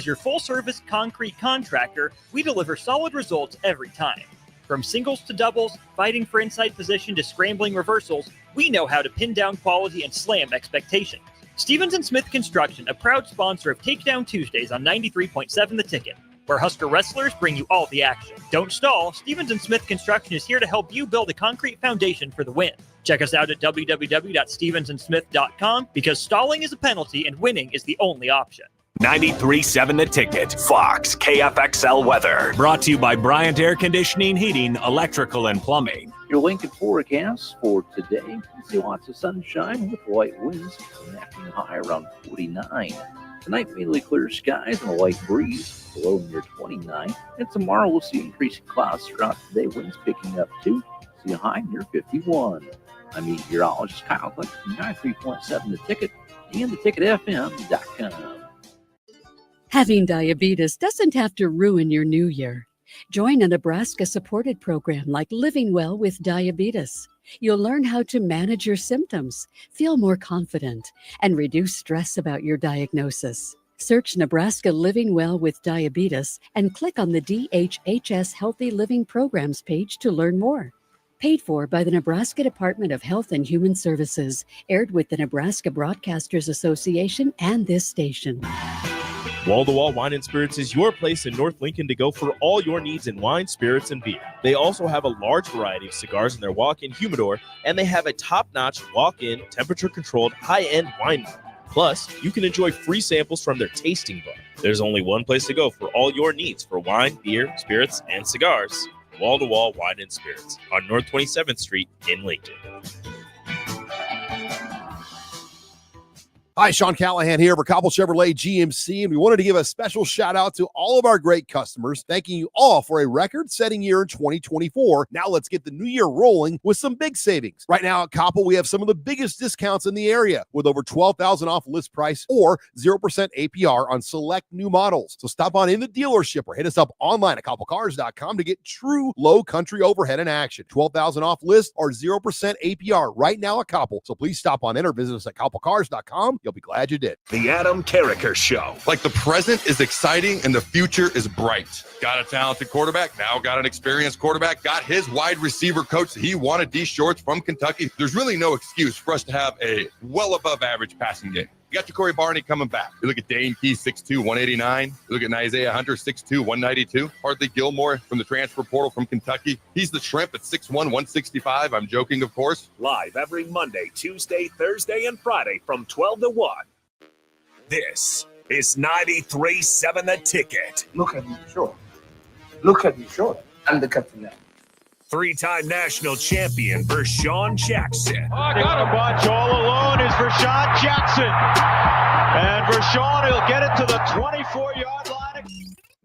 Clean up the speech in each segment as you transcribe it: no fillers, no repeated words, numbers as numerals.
your full-service concrete contractor, we deliver solid results every time. From singles to doubles, fighting for inside position to scrambling reversals, we know how to pin down quality and slam expectations. Stevens & Smith Construction, a proud sponsor of Takedown Tuesdays on 93.7 The Ticket, where Husker wrestlers bring you all the action. Don't stall. Stevens & Smith Construction is here to help you build a concrete foundation for the win. Check us out at www.stevensandsmith.com because stalling is a penalty and winning is the only option. 93.7 The Ticket, Fox, KFXL weather. Brought to you by Bryant Air Conditioning, Heating, Electrical, and Plumbing. Your Lincoln forecast for today. You see lots of sunshine with light winds, acting high around 49. Tonight, mainly clear skies and a light breeze, below near 29. And tomorrow, we'll see increasing clouds throughout the day, winds picking up too. See a high near 51. I'm meteorologist Kyle Click from 93.7 The Ticket and theticketfm.com. Having diabetes doesn't have to ruin your new year. Join a Nebraska-supported program like Living Well with Diabetes. You'll learn how to manage your symptoms, feel more confident, and reduce stress about your diagnosis. Search Nebraska Living Well with Diabetes and click on the DHHS Healthy Living Programs page to learn more. Paid for by the Nebraska Department of Health and Human Services, aired with the Nebraska Broadcasters Association and this station. Wall-to-Wall Wine and Spirits is your place in North Lincoln to go for all your needs in wine, spirits, and beer. They also have a large variety of cigars in their walk-in humidor, and they have a top-notch walk-in, temperature-controlled, high-end wine bar. Plus, you can enjoy free samples from their tasting bar. There's only one place to go for all your needs for wine, beer, spirits, and cigars. Wall-to-Wall Wine and Spirits on North 27th Street in Lincoln. Hi, Sean Callahan here for Cobble Chevrolet GMC, and we wanted to give a special shout out to all of our great customers, thanking you all for a record-setting year in 2024. Now let's get the new year rolling with some big savings. Right now at Cobble, we have some of the biggest discounts in the area with over $12,000 off list price or 0% APR on select new models. So stop on in the dealership or hit us up online at cobblecars.com to get true low country overhead in action. $12,000 off list or 0% APR right now at Cobble. So please stop on in or visit us at cobblecars.com. You'll be glad you did. The Adam Carricker Show. Like the present is exciting and the future is bright. Got a talented quarterback, now got an experienced quarterback, got his wide receiver coach that he wanted, D. Shorts from Kentucky. There's really no excuse for us to have a well above average passing game. You got your Corey Barney coming back. You look at Dane Key, 6'2", 189. You look at Isaiah Hunter, 6'2", 192. Hardly Gilmore from the transfer portal from Kentucky. He's the shrimp at 6'1", 165. I'm joking, of course. Live every Monday, Tuesday, Thursday, and Friday from 12 to 1. This is 93.7 The Ticket. Look at me, sure. Look at me, sure. I'm the captain now. Three-time national champion Vershawn Jackson. Oh, got a bunch all alone is Vershawn Jackson. And Vershawn, he'll get it to the 24-yard line.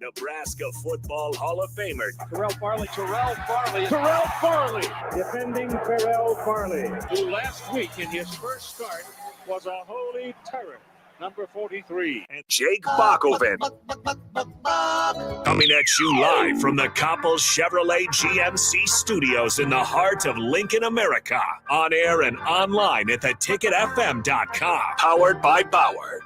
Nebraska Football Hall of Famer Terrell Farley, defending Terrell Farley, who last week in his first start was a holy terror. Number 43. And Jake Bakoven. Coming at you live from the Coppel Chevrolet GMC studios in the heart of Lincoln, America. On air and online at theticketfm.com. Powered by Bauer.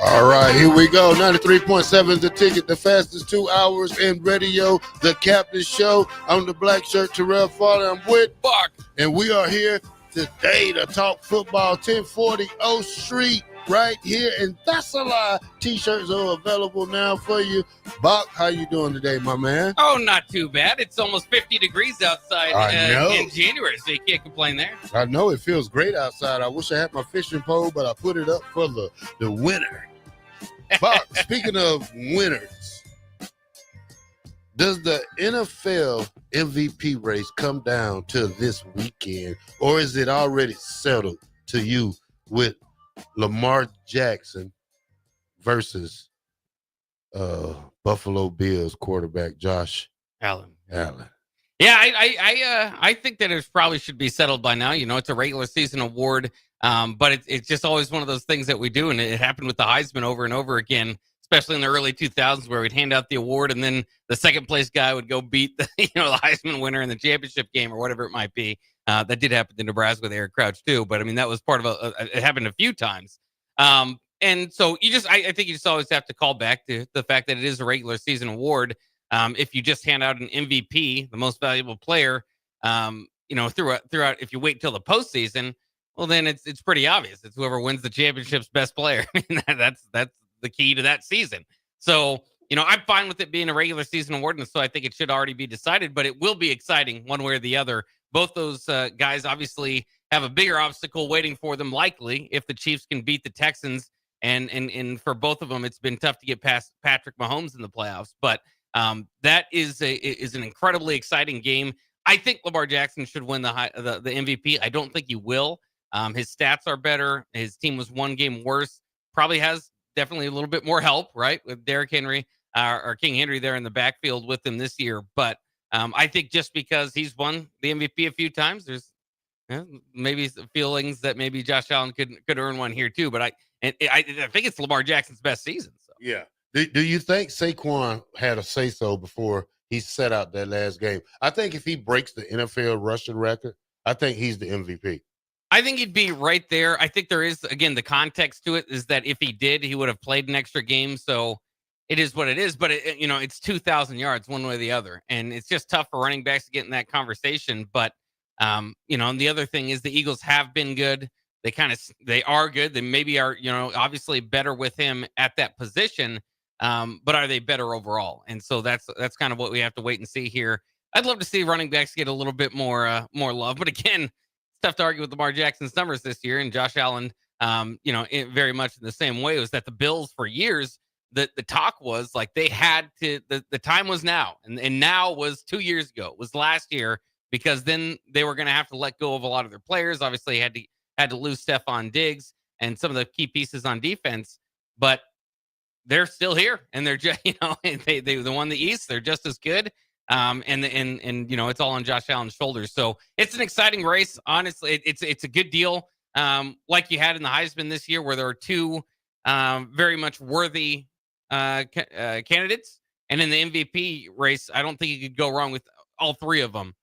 All right, here we go. 93.7 The Ticket, the fastest 2 hours in radio, the Captain Show. I'm the black shirt, Terrell Farley. I'm with Bach, and we are here today to talk football. 1040 O Street right here in Thessaloniki. T-shirts are available now for you. Bach, how you doing today, my man? Oh, not too bad. It's almost 50 degrees outside in January, so you can't complain there. I know it feels great outside. I wish I had my fishing pole, but I put it up for the winter. But speaking of winners, does the NFL MVP race come down to this weekend, or is it already settled to you with Lamar Jackson versus Buffalo Bills quarterback Josh Allen? Yeah, I think that it probably should be settled by now. You know, it's a regular season award. But it's just always one of those things that we do, and it happened with the Heisman over and over again. especially in the early 2000s, where we'd hand out the award and then the second place guy would go beat the Heisman winner in the championship game or whatever it might be. That did happen in Nebraska with Eric Crouch too, but I mean that was part of it happened a few times. And so I think you just always have to call back to the fact that it is a regular season award. If you just hand out an MVP, the most valuable player, throughout, if you wait till the postseason, well, then it's pretty obvious. It's whoever wins the championship's best player. I mean, that's the key to that season. So, I'm fine with it being a regular season award, and so I think it should already be decided, but it will be exciting one way or the other. Both those guys obviously have a bigger obstacle waiting for them, likely, if the Chiefs can beat the Texans. And for both of them, it's been tough to get past Patrick Mahomes in the playoffs. But that is an incredibly exciting game. I think Lamar Jackson should win the MVP. I don't think he will. His stats are better. His team was one game worse. Probably has definitely a little bit more help, right, with Derrick Henry or King Henry there in the backfield with him this year. But I think just because he's won the MVP a few times, there's maybe feelings that maybe Josh Allen could earn one here too. But I think it's Lamar Jackson's best season. So. Yeah. Do you think Saquon had a say-so before he set out that last game? I think if he breaks the NFL rushing record, I think he's the MVP. I think he'd be right there. I think there is, again, the context to it is that if he did, he would have played an extra game. So it is what it is. But, it's 2,000 yards one way or the other. And it's just tough for running backs to get in that conversation. But, and the other thing is the Eagles have been good. They are good. They maybe are, obviously better with him at that position. But are they better overall? And so that's kind of what we have to wait and see here. I'd love to see running backs get a little bit more love. But again, it's tough to argue with Lamar Jackson's numbers this year. And Josh Allen, very much in the same way, was that the Bills for years, the talk was like they had to, the time was now. And now was 2 years ago. It was last year, because then they were going to have to let go of a lot of their players. Obviously, had to lose Stephon Diggs and some of the key pieces on defense. But they're still here, and they're just, they won the East. They're just as good. And it's all on Josh Allen's shoulders. So it's an exciting race. Honestly, it's a good deal. Like you had in the Heisman this year, where there are two very much worthy candidates. And in the MVP race, I don't think you could go wrong with all three of them.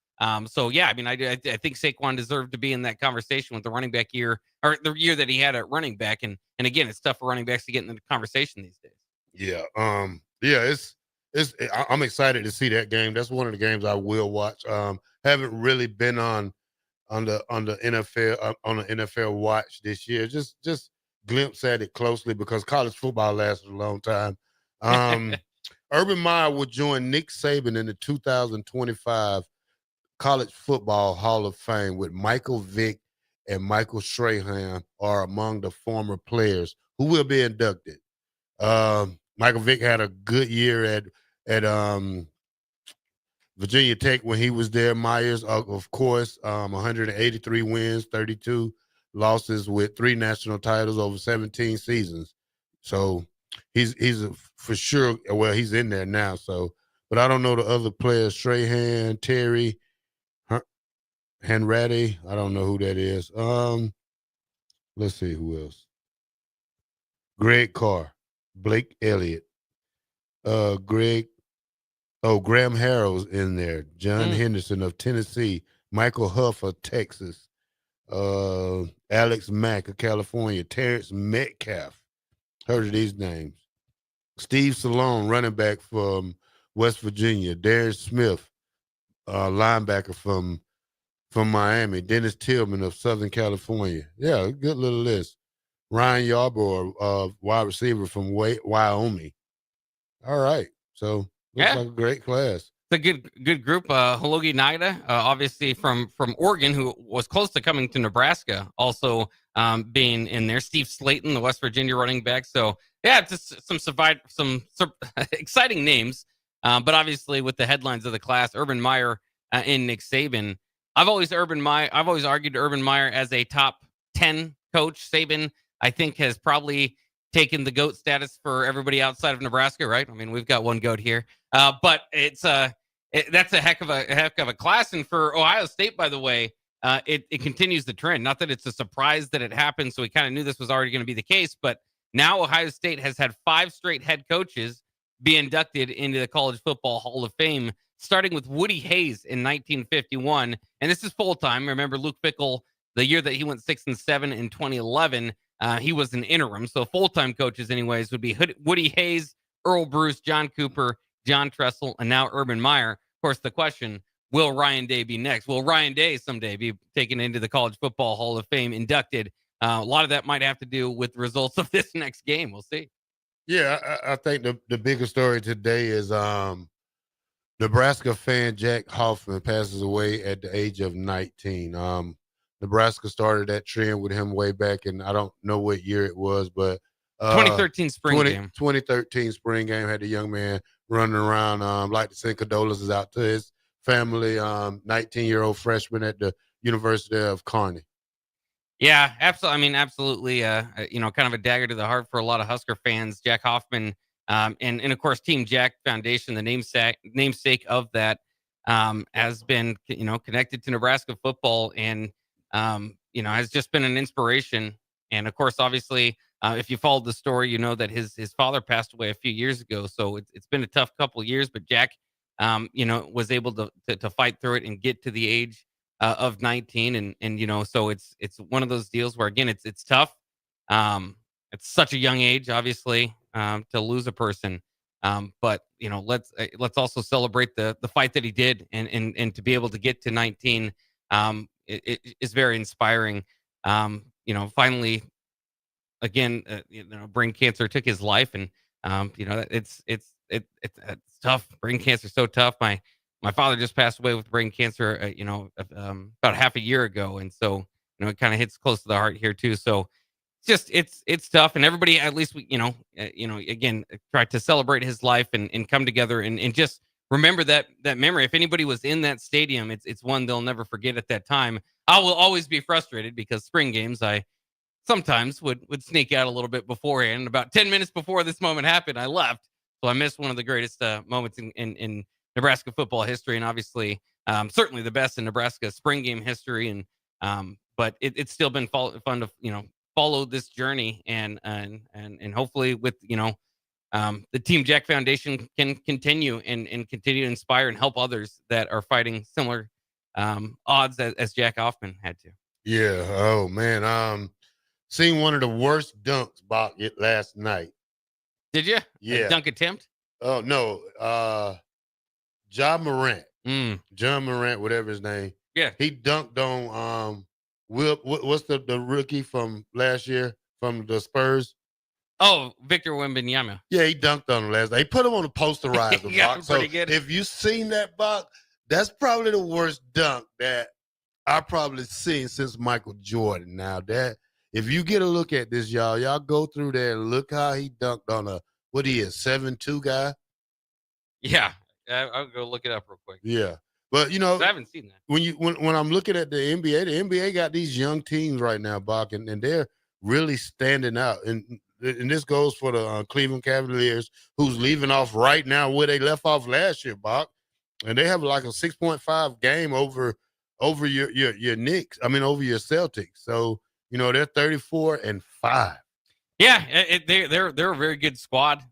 So yeah, I mean, I think Saquon deserved to be in that conversation with the running back year, or the year that he had at running back. And again, it's tough for running backs to get in the conversation these days. Yeah. I'm excited to see that game. That's one of the games I will watch. Haven't really been on the NFL on the NFL watch this year. Just glimpse at it closely because college football lasted a long time. Urban Meyer will join Nick Saban in the 2025 College Football Hall of Fame, with Michael Vick and Michael Strahan are among the former players who will be inducted. Michael Vick had a good year at Virginia Tech when he was there. Myers, of course, 183 wins, 32 losses, with 3 national titles over 17 seasons. So he's for sure. Well, he's in there now. So, but I don't know the other players: Strahan, Terry, Hanratty. I don't know who that is. Let's see who else. Greg Carr, Blake Elliott, Graham Harrell's in there, John Henderson of Tennessee, Michael Huff of Texas, Alex Mack of California, Terrence Metcalf. Heard of these names. Steve Salone, running back from West Virginia, Darren Smith, linebacker from Miami, Dennis Tillman of Southern California. Yeah, good little list. Ryan Yarbrough, wide receiver from Wyoming. All right. So looks like a great class. It's a good group. Hologi Naida, obviously from Oregon, who was close to coming to Nebraska, also being in there. Steve Slayton, the West Virginia running back. So yeah, just some exciting names. But obviously with the headlines of the class, Urban Meyer and Nick Saban. I've always argued Urban Meyer as a top 10 coach. Saban, I think, has probably taken the GOAT status for everybody outside of Nebraska, right? I mean, we've got one GOAT here, but that's a heck of a class. And for Ohio State, by the way, it continues the trend. Not that it's a surprise that it happened, so we kind of knew this was already going to be the case, but Now Ohio State has had 5 straight head coaches be inducted into the College Football Hall of Fame, starting with Woody Hayes in 1951. And this is full-time. Remember, Luke Fickell, the year that he went 6-7 in 2011, he was an interim. So full-time coaches, anyways, would be Woody Hayes, Earl Bruce, John Cooper, John Tressel, and now Urban Meyer. Of course, the question, will Ryan Day be next? Will Ryan Day someday be taken into the College Football Hall of Fame, inducted? A lot of that might have to do with the results of this next game. We'll see. Yeah, I think the biggest story today is Nebraska fan Jack Hoffman passes away at the age of 19. Nebraska started that trend with him way back, and I don't know what year it was, but 2013 spring game. 2013 spring game had the young man running around. Like to send condolences out to his family. 19-year-old freshman at the University of Kearney. Yeah, absolutely. I mean, absolutely. Kind of a dagger to the heart for a lot of Husker fans. Jack Hoffman, and of course, Team Jack Foundation, the namesake of that, has been connected to Nebraska football, and has just been an inspiration. And of course, obviously, if you followed the story, you know that his father passed away a few years ago. So it's been a tough couple of years, but Jack, was able to fight through it and get to the age of 19, and so it's one of those deals where, again, it's tough. It's such a young age, obviously, to lose a person, but let's also celebrate the fight that he did, and to be able to get to 19 it is very inspiring. Finally, again, brain cancer took his life, and it's tough. Brain cancer is so tough. My father just passed away with brain cancer, about half a year ago. And so, it kind of hits close to the heart here too. So it's tough. And everybody, at least, again, try to celebrate his life and come together and just remember that memory. If anybody was in that stadium, it's one they'll never forget at that time. I will always be frustrated because spring games, I sometimes would sneak out a little bit beforehand. About 10 minutes before this moment happened, I left. So I missed one of the greatest moments in Nebraska football history, and obviously, certainly the best in Nebraska spring game history. And but it's still been fun to follow this journey, and hopefully with the Team Jack Foundation can continue and continue to inspire and help others that are fighting similar odds as Jack Hoffman had to. Yeah. Oh man. Seen one of the worst dunks Bach last night. Did you? Yeah. A dunk attempt? Oh no. John Morant, whatever his name. Yeah, he dunked on what's the rookie from last year from the Spurs? Oh, Victor Wembanyama. Yeah, he dunked on him last night. He put him on the posterizer. Yeah, pretty good. If you've seen that, Buck, that's probably the worst dunk that I've probably seen since Michael Jordan. Now that if you get a look at this, y'all go through there and look how he dunked on a 7'2" guy. Yeah. I'll go look it up real quick. Yeah, but I haven't seen that. When I'm looking at the NBA got these young teams right now, Bach, and they're really standing out. And this goes for the Cleveland Cavaliers, who's leaving off right now where they left off last year, Bach, and they have like a 6.5 game over your Knicks. I mean, over your Celtics. So they're 34-5. Yeah, they're a very good squad.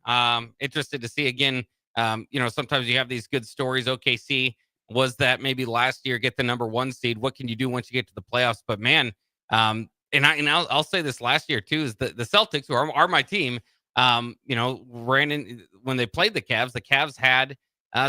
Interested to see again. Sometimes you have these good stories. OKC was that maybe last year, get the number 1 seed. What can you do once you get to the playoffs? But man, I'll say this last year too, is the Celtics, who are my team, ran in when they played the Cavs. The Cavs had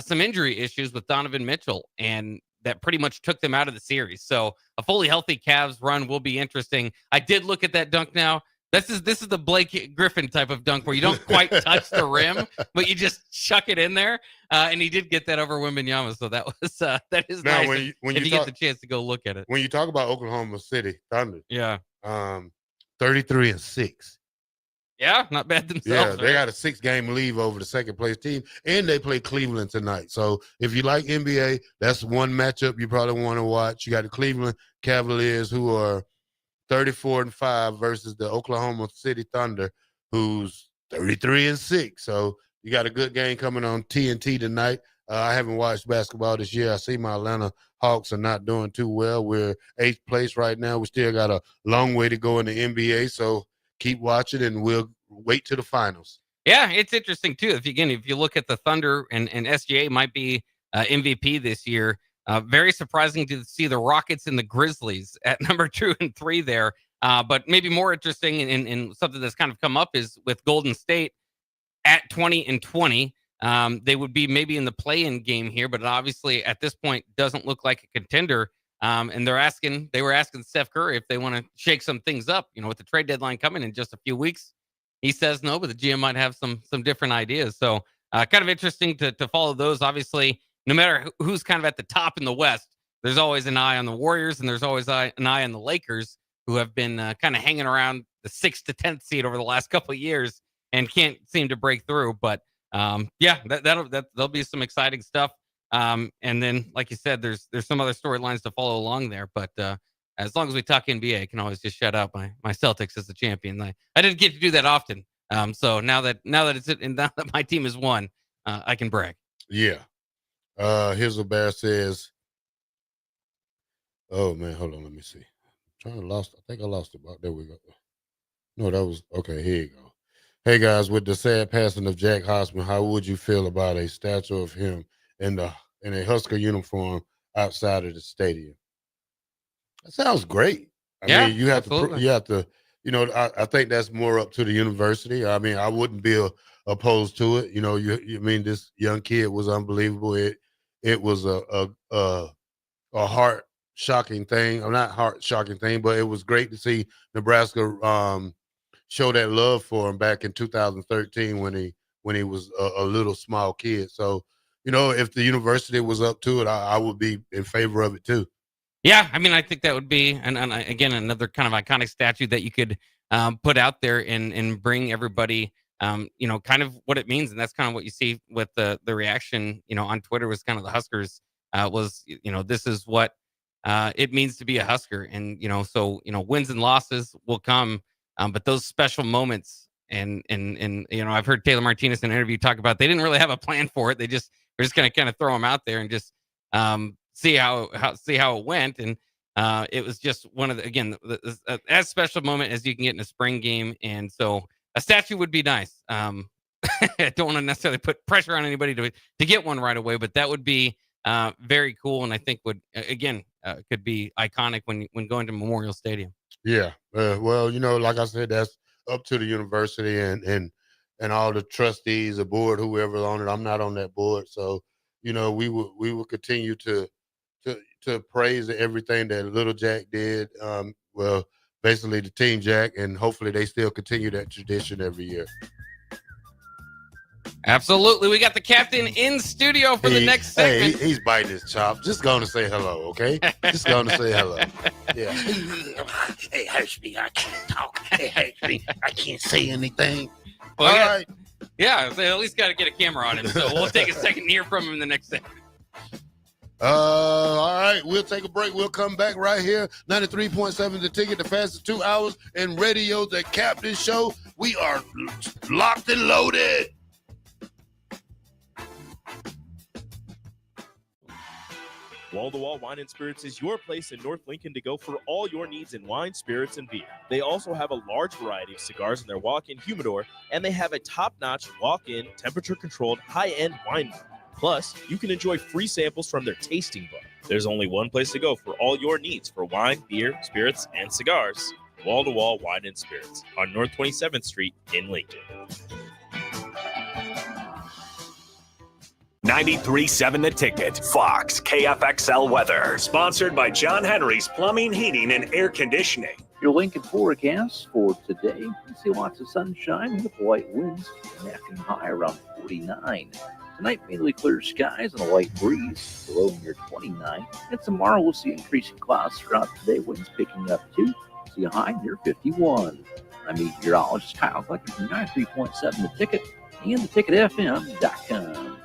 some injury issues with Donovan Mitchell, and that pretty much took them out of the series. So a fully healthy Cavs run will be interesting. I did look at that dunk now. This is the Blake Griffin type of dunk where you don't quite touch the rim, but you just chuck it in there. And he did get that over Wembanyama, so that is now, nice. When you get the chance to go look at it. When you talk about Oklahoma City Thunder, yeah, 33-6. Yeah, not bad themselves. Yeah, they got a 6-game lead over the second place team, and they play Cleveland tonight. So if you like NBA, that's one matchup you probably want to watch. You got the Cleveland Cavaliers, who are 34-5 versus the Oklahoma City Thunder, who's 33-6. So you got a good game coming on TNT tonight. I haven't watched basketball this year. I see my Atlanta Hawks are not doing too well. We're 8th place right now. We still got a long way to go in the NBA. So keep watching, and we'll wait to the finals. Yeah, it's interesting too. If you look at the Thunder and SGA might be MVP this year. Very surprising to see the Rockets and the Grizzlies at number 2 and 3 there. But maybe more interesting in something that's kind of come up is with Golden State at 20 and 20. They would be maybe in the play-in game here, but obviously at this point doesn't look like a contender. And they were asking Steph Curry if they want to shake some things up, with the trade deadline coming in just a few weeks. He says no, but the GM might have some different ideas. So kind of interesting to follow those. Obviously, no matter who's kind of at the top in the West, there's always an eye on the Warriors, and there's always an eye on the Lakers, who have been kind of hanging around the 6th to 10th seed over the last couple of years and can't seem to break through. But there'll be some exciting stuff. And then, like you said, there's some other storylines to follow along there. But as long as we talk NBA, I can always just shout out my Celtics as the champion. I didn't get to do that often. So now that my team has won, I can brag. Yeah. Here's what Bear says. Oh man, hold on, let me see. I think I lost it. There we go. No, that was okay. Here you go. Hey guys, with the sad passing of Jack Hosman, how would you feel about a statue of him in a Husker uniform outside of the stadium? That sounds great. I mean, you have to. I think that's more up to the university. I mean, I wouldn't be opposed to it. You mean this young kid was unbelievable. It was a heart shocking thing, or not heart shocking thing, but it was great to see Nebraska show that love for him back in 2013 when he was a little small kid. So, if the university was up to it, I would be in favor of it too. Yeah, I mean, I think that would be, and again, another kind of iconic statue that you could put out there and bring everybody, kind of what it means. And that's kind of what you see with the reaction, on Twitter was kind of the Huskers this is what it means to be a Husker. And, so, wins and losses will come, but those special moments and I've heard Taylor Martinez in an interview talk about, they didn't really have a plan for it. We're just going to kind of throw them out there and just, see how it went. And it was just one of as special moment as you can get in a spring game. And so a statue would be nice. I don't want to necessarily put pressure on anybody to get one right away, but that would be very cool. And I think could be iconic when going to Memorial Stadium. Yeah. Well, like I said, that's up to the university and all the trustees, the board, whoever's on it. I'm not on that board. So, we will continue to praise everything that Little Jack did. Basically the Team Jack, and hopefully they still continue that tradition every year. Absolutely. We got the captain in studio for the next segment. He's biting his chop. Just going to say hello, okay? Just going to say hello. Yeah. It hurts me. I can't talk. It hurts me. I can't say anything. Well, all right. Yeah, they at least got to get a camera on him. So we'll take a second to hear from him in the next segment. All right, we'll take a break. We'll come back right here. 93.7 The Ticket, the fastest 2 hours in radio, the Captain Show. We are locked and loaded. Wall to Wall Wine and Spirits is your place in North Lincoln to go for all your needs in wine, spirits, and beer. They also have a large variety of cigars in their walk-in humidor, and they have a top-notch walk-in, temperature-controlled, high-end wine room. Plus, you can enjoy free samples from their tasting book. There's only one place to go for all your needs for wine, beer, spirits, and cigars. Wall to Wall Wine and Spirits on North 27th Street in Lincoln. 93.7 The Ticket, Fox, KFXL weather. Sponsored by John Henry's Plumbing, Heating, and Air Conditioning. Your Lincoln forecast for today, you see lots of sunshine with light winds, acting high around 49. Tonight, mainly clear skies and a light breeze, below near 29. And tomorrow, we'll see increasing clouds throughout the day, winds picking up too. See a high near 51. I'm meteorologist Kyle Flecker from 93.7 The Ticket and theticketfm.com.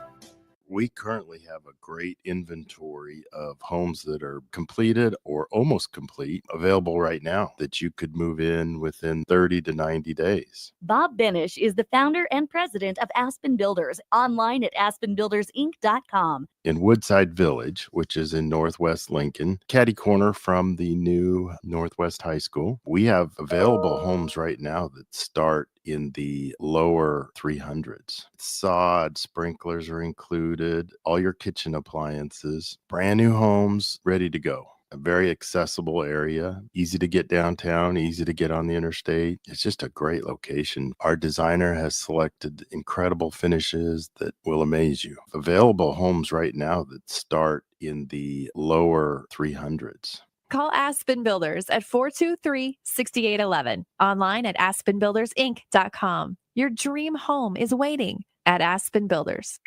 We currently have a great inventory of homes that are completed or almost complete available right now that you could move in within 30 to 90 days. Bob Benish is the founder and president of Aspen Builders, online at aspenbuildersinc.com. In Woodside Village, which is in Northwest Lincoln, catty corner from the new Northwest High School, we have available homes right now that start in the lower 300s. Sod, sprinklers are included, all your kitchen appliances, brand new homes ready to go. A very accessible area, easy to get downtown, easy to get on the interstate. It's just a great location. Our designer has selected incredible finishes that will amaze you. Available homes right now that start in the lower 300s. Call Aspen Builders at 423-6811. Online at aspenbuildersinc.com. Your dream home is waiting at Aspen Builders.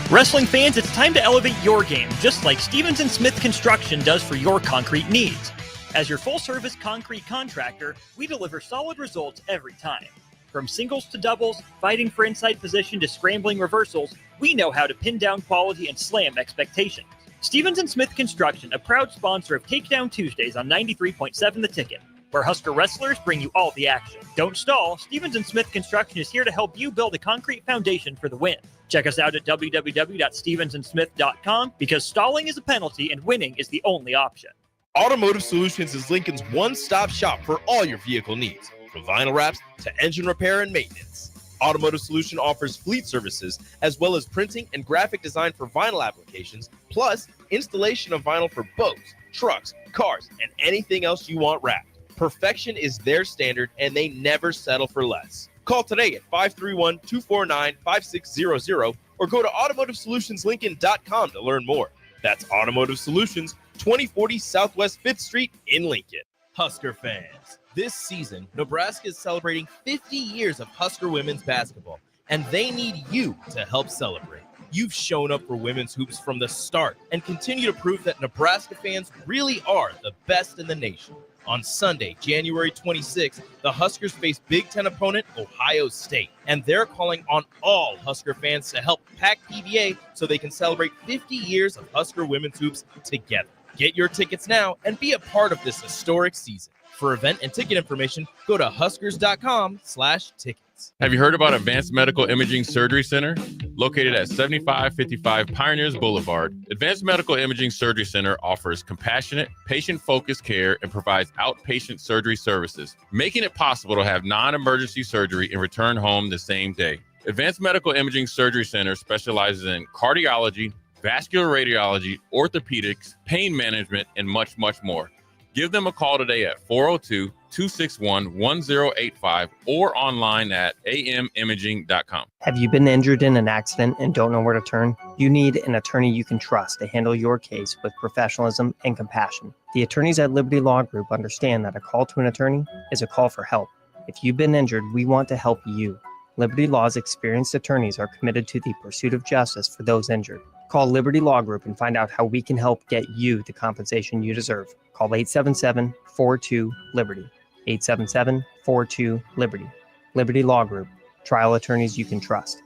Wrestling fans, it's time to elevate your game, just like Stevens & Smith Construction does for your concrete needs. As your full-service concrete contractor, we deliver solid results every time. From singles to doubles, fighting for inside position to scrambling reversals, we know how to pin down quality and slam expectations. Stevens & Smith Construction, a proud sponsor of Takedown Tuesdays on 93.7 The Ticket, where Husker wrestlers bring you all the action. Don't stall. Stevens & Smith Construction is here to help you build a concrete foundation for the win. Check us out at www.stevensandsmith.com because stalling is a penalty and winning is the only option. Automotive Solutions is Lincoln's one-stop shop for all your vehicle needs, from vinyl wraps to engine repair and maintenance. Automotive Solution offers fleet services as well as printing and graphic design for vinyl applications, plus installation of vinyl for boats, trucks, cars, and anything else you want wrapped. Perfection is their standard, and they never settle for less. Call today at 531-249-5600 or go to automotivesolutionslincoln.com to learn more. That's Automotive Solutions, 2040 Southwest 5th Street in Lincoln. Husker fans, this season, Nebraska is celebrating 50 years of Husker women's basketball, and they need you to help celebrate. You've shown up for women's hoops from the start and continue to prove that Nebraska fans really are the best in the nation. On Sunday, January 26th, the Huskers face Big Ten opponent Ohio State, and they're calling on all Husker fans to help pack PBA so they can celebrate 50 years of Husker women's hoops together. Get your tickets now and be a part of this historic season. For event and ticket information, go to huskers.com/tickets. Have you heard about Advanced Medical Imaging Surgery Center? Located at 7555 Pioneers Boulevard, Advanced Medical Imaging Surgery Center offers compassionate, patient-focused care and provides outpatient surgery services, making it possible to have non-emergency surgery and return home the same day. Advanced Medical Imaging Surgery Center specializes in cardiology, vascular radiology, orthopedics, pain management, and much, much more. Give them a call today at 402-261-1085 or online at amimaging.com. Have you been injured in an accident and don't know where to turn? You need an attorney you can trust to handle your case with professionalism and compassion. The attorneys at Liberty Law Group understand that a call to an attorney is a call for help. If you've been injured, we want to help you. Liberty Law's experienced attorneys are committed to the pursuit of justice for those injured. Call Liberty Law Group and find out how we can help get you the compensation you deserve. Call 877-42-LIBERTY. 877-42-LIBERTY. Liberty Law Group. Trial attorneys you can trust.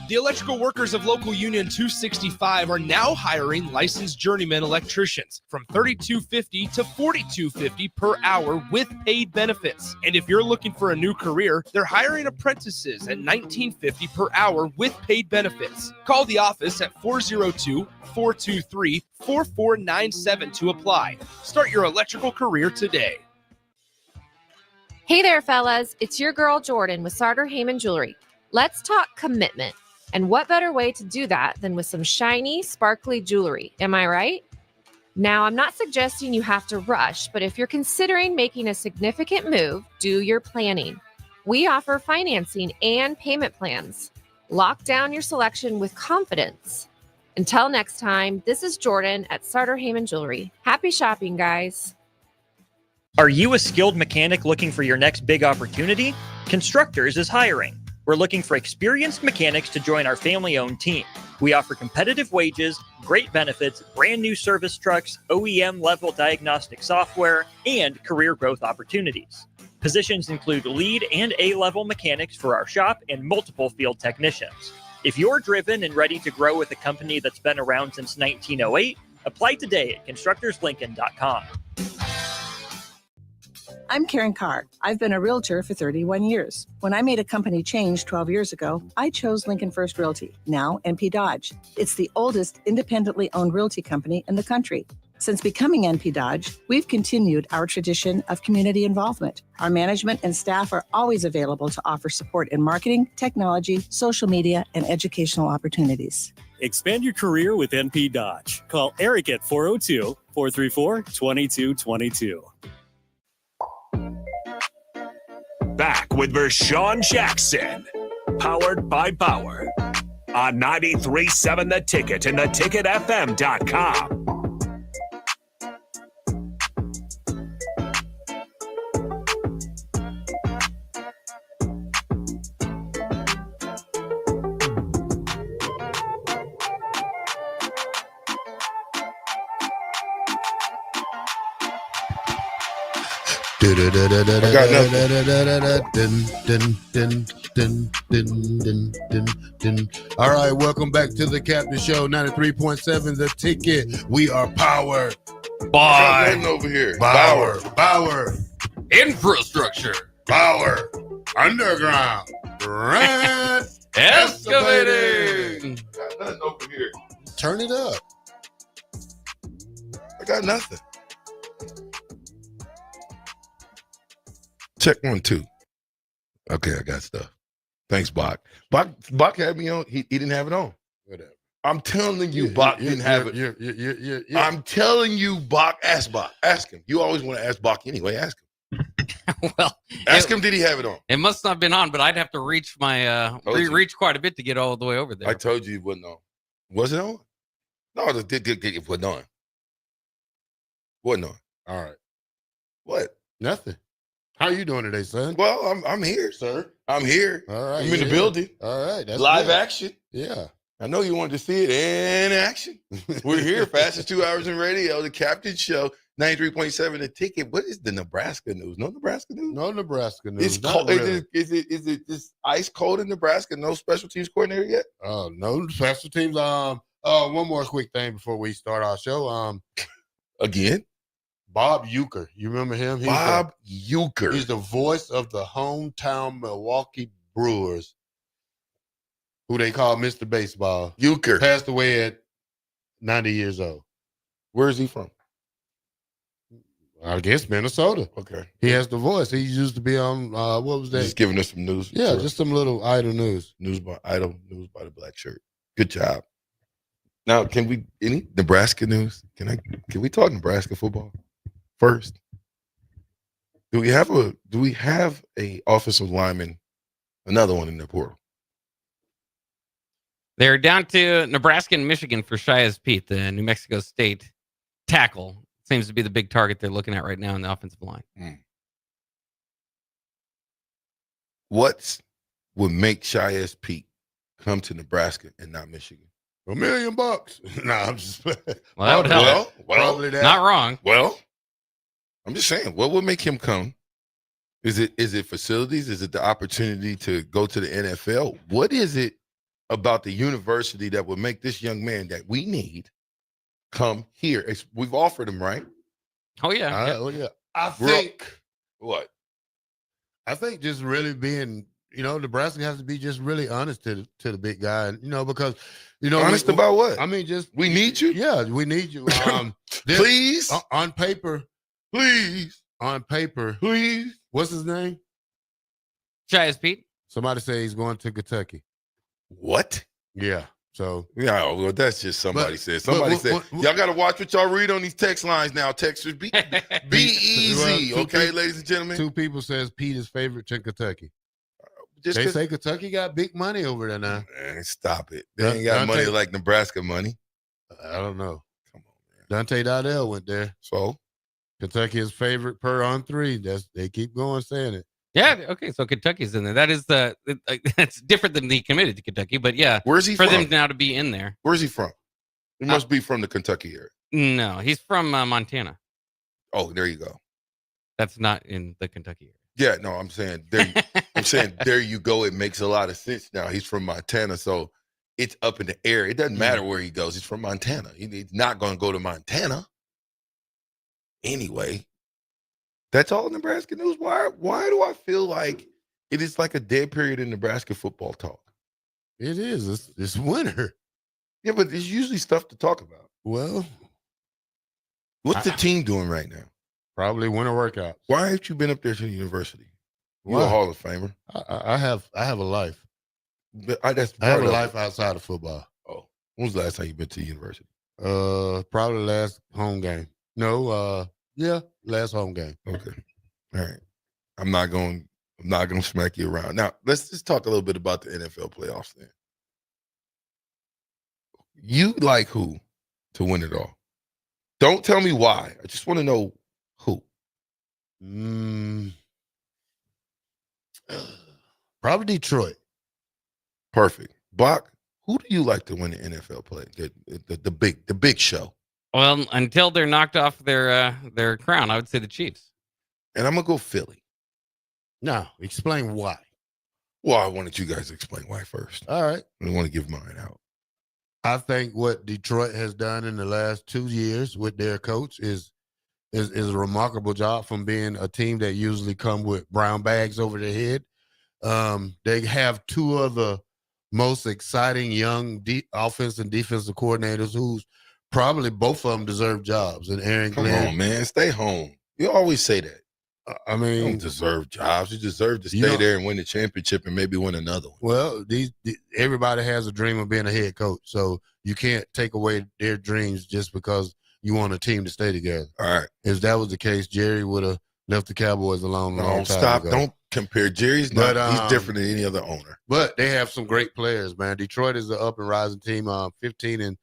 The electrical workers of Local Union 265 are now hiring licensed journeyman electricians from $32.50 to $42.50 per hour with paid benefits. And if you're looking for a new career, they're hiring apprentices at $19.50 per hour with paid benefits. Call the office at 402-423-4497 to apply. Start your electrical career today. Hey there, fellas. It's your girl, Jordan, with Sartor Heyman Jewelry. Let's talk commitment. And what better way to do that than with some shiny, sparkly jewelry? Am I right? Now, I'm not suggesting you have to rush, but if you're considering making a significant move, do your planning. We offer financing and payment plans. Lock down your selection with confidence. Until next time, this is Jordan at Sartor Heyman Jewelry. Happy shopping, guys. Are you a skilled mechanic looking for your next big opportunity? Constructors is hiring. We're looking for experienced mechanics to join our family-owned team. We offer competitive wages, great benefits, brand new service trucks, OEM-level diagnostic software, and career growth opportunities. Positions include lead and A-level mechanics for our shop and multiple field technicians. If you're driven and ready to grow with a company that's been around since 1908, apply today at constructorslincoln.com. I'm Karen Carr. I've been a realtor for 31 years. When I made a company change 12 years ago, I chose Lincoln First Realty, now NP Dodge. It's the oldest independently owned realty company in the country. Since becoming NP Dodge, we've continued our tradition of community involvement. Our management and staff are always available to offer support in marketing, technology, social media, and educational opportunities. Expand your career with NP Dodge. Call Eric at 402-434-2222. Back with Vershawn Jackson, powered by Bauer, on 93.7 The Ticket and theticketfm.com. All right, welcome back to the Captain Show, 93.7 The Ticket. We are powered by over here. Bauer. Infrastructure. Bauer. Underground. Rent. Excavating. Got nothing over here. Turn it up. I got nothing. Check 1, 2. Okay, I got stuff. Thanks, Bach. Bach had me on. He didn't have it on. Whatever. I'm telling you, Bach didn't have it. I'm telling you, Bach. Ask Bach. Ask him. You always want to ask Bach anyway. Ask him. Well, ask him. Did he have it on? It must not have been on, but I'd have to reach my reach quite a bit to get all the way over there. I told you it wasn't on. Was it on? No, it wasn't on. Wasn't on. All right. What? Nothing. How you doing today, son? Well, I'm here, sir. I'm here. All right. I'm in the building. All right. That's live good. action. Yeah. I know you wanted to see it in action. We're here, fastest 2 hours in radio, the Captain Show, 93.7 The Ticket. What is the Nebraska news? No Nebraska news? No Nebraska news. It's cold. Really. Is it just ice cold in Nebraska? No special teams coordinator yet? Oh, no special teams. One more quick thing before we start our show. Again? Bob Uecker. You remember him? Bob Uecker. He's the voice of the hometown Milwaukee Brewers, who they call Mr. Baseball. Uecker. Passed away at 90 years old. Where is he from? I guess Minnesota. Okay. He has the voice. He used to be on, what was that? Just giving us some news. Yeah, just some little idle news. News by the black shirt. Good job. Now, any Nebraska news? Can we talk Nebraska football first? Do we have a offensive lineman, another one in the portal? They're down to Nebraska and Michigan for Shiaz Pete, the New Mexico State tackle. Seems to be the big target they're looking at right now in the offensive line. What would make Shiaz Pete come to Nebraska and not Michigan? $1 million. No, I'm just well, that would help. Well, probably that. Not wrong. Well, I'm just saying, what would make him come? Is it facilities? Is it the opportunity to go to the NFL? What is it about the university that would make this young man that we need come here? We've offered him, right? Oh, yeah. Yeah. I think what? I think just really being, Nebraska has to be just really honest to the big guy, because, honest about what? I mean, just we need you. Yeah, we need you. Please, on paper, please, on paper, please. What's his name? Shiaz Pete. Somebody say he's going to Kentucky. What? Yeah. So yeah, well, that's just somebody said. Somebody said y'all got to watch what y'all read on these text lines now. Texters, be easy, okay, ladies and gentlemen. 2 people says Pete is favorite to Kentucky. They say Kentucky got big money over there now. Man, stop it. They ain't got money like Nebraska money. I don't know. Come on, man. Dante Dowdell went there. So Kentucky is favorite per on 3. They keep going saying it. Yeah. Okay. So Kentucky's in there. That is that's different than he committed to Kentucky, but yeah. Where's he for from? them now to be in there? Where's he from? He must be from the Kentucky area. No, he's from Montana. Oh, there you go. That's not in the Kentucky area. Yeah. No, I'm saying there. There you go. It makes a lot of sense now. He's from Montana, so it's up in the air. It doesn't matter where he goes. He's from Montana. He's not going to go to Montana anyway. That's all Nebraska news. Why do I feel like it is like a dead period in Nebraska football talk? It is. It's winter. Yeah, but there's usually stuff to talk about. Well, What's the team doing right now? Probably winter workout. Why haven't you been up there to the university? You Why? a Hall of Famer. I have a life. But I have a life outside of football. Oh, when was the last time you been to the university? Probably last home game. No, last home game. Okay. All right. I'm not going to smack you around. Now, let's just talk a little bit about the NFL playoffs then. You like who to win it all? Don't tell me why. I just want to know who. Probably Detroit. Perfect. Bach, who do you like to win the NFL play? The big show. Well, until they're knocked off their crown, I would say the Chiefs. And I'm gonna go Philly. Now, explain why. Well, I wanted you guys to explain why first. All right. I want to give mine out. I think what Detroit has done in the last 2 years with their coach is a remarkable job from being a team that usually come with brown bags over their head. They have two of the most exciting young offense and defensive coordinators who's probably both of them deserve jobs. And Aaron Come Glenn. on, man. Stay home. You always say that. I mean, you don't deserve jobs. You deserve to stay there and win the championship and maybe win another one. Well, everybody has a dream of being a head coach, so you can't take away their dreams just because you want a team to stay together. All right. If that was the case, Jerry would have left the Cowboys alone. No, stop. Don't compare. Jerry's not. He's different than any other owner. But they have some great players, man. Detroit is an up and rising team. 15-2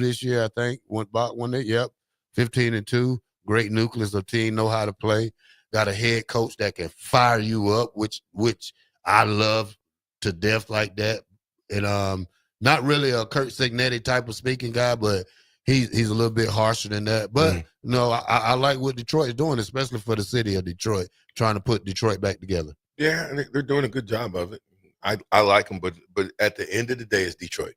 this year, I think. Won it. Yep, 15-2. Great nucleus of team, know how to play. Got a head coach that can fire you up, which I love to death like that. And not really a Kurt Signetti type of speaking guy, but he's a little bit harsher than that. But no, I like what Detroit is doing, especially for the city of Detroit, trying to put Detroit back together. Yeah, they're doing a good job of it. I like them, but at the end of the day, it's Detroit.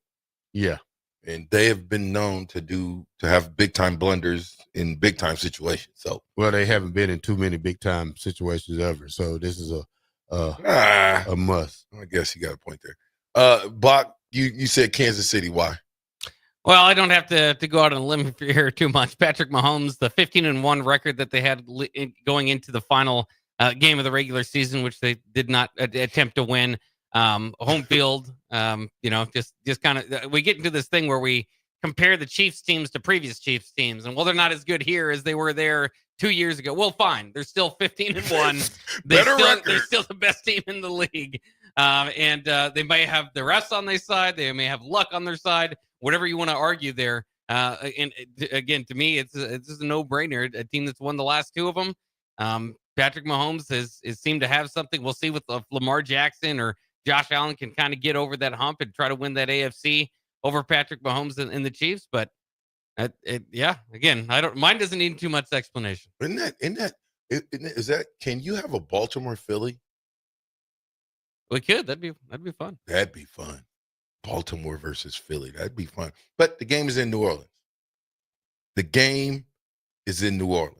Yeah. And they have been known to have big time blunders in big time situations. So they haven't been in too many big time situations ever. So this is a must. I guess you got a point there. Bach, you said Kansas City. Why? Well, I don't have to go out on a limb here too much. Patrick Mahomes, the 15-1 record that they had going into the final game of the regular season, which they did not attempt to win. Home field, just kind of, we get into this thing where we compare the Chiefs teams to previous Chiefs teams, and they're not as good here as they were there 2 years ago. Well, fine, they're still 15-1. They're still the best team in the league, and they may have the refs on their side, they may have luck on their side, whatever you want to argue there. And again, to me, it's just a no-brainer. A team that's won the last two of them. Patrick Mahomes has seemed to have something. We'll see with Lamar Jackson or Josh Allen can kind of get over that hump and try to win that AFC over Patrick Mahomes and the Chiefs. But again, mine doesn't need too much explanation. Is that can you have a Baltimore Philly? We could. That'd be fun. That'd be fun. Baltimore versus Philly. That'd be fun. But the game is in New Orleans. The game is in New Orleans.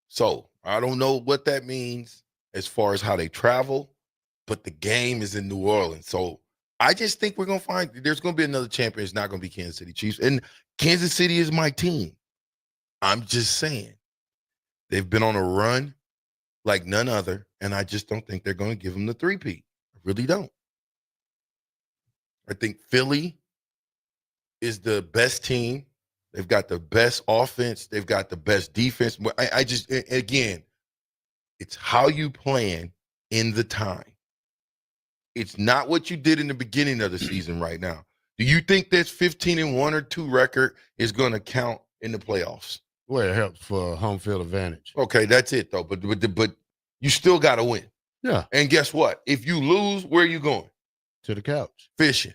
So I don't know what that means as far as how they travel. But the game is in New Orleans. So I just think we're going to find there's going to be another champion. It's not going to be Kansas City Chiefs. And Kansas City is my team. I'm just saying. They've been on a run like none other. And I just don't think they're going to give them the three-peat. I really don't. I think Philly is the best team. They've got the best offense. They've got the best defense. Again, it's how you plan in the time. It's not what you did in the beginning of the season right now. Do you think this 15-1 or 2 record is going to count in the playoffs? Well, it helps for home field advantage. Okay, that's it though. But you still got to win. Yeah. And guess what? If you lose, where are you going? To the couch. Fishing.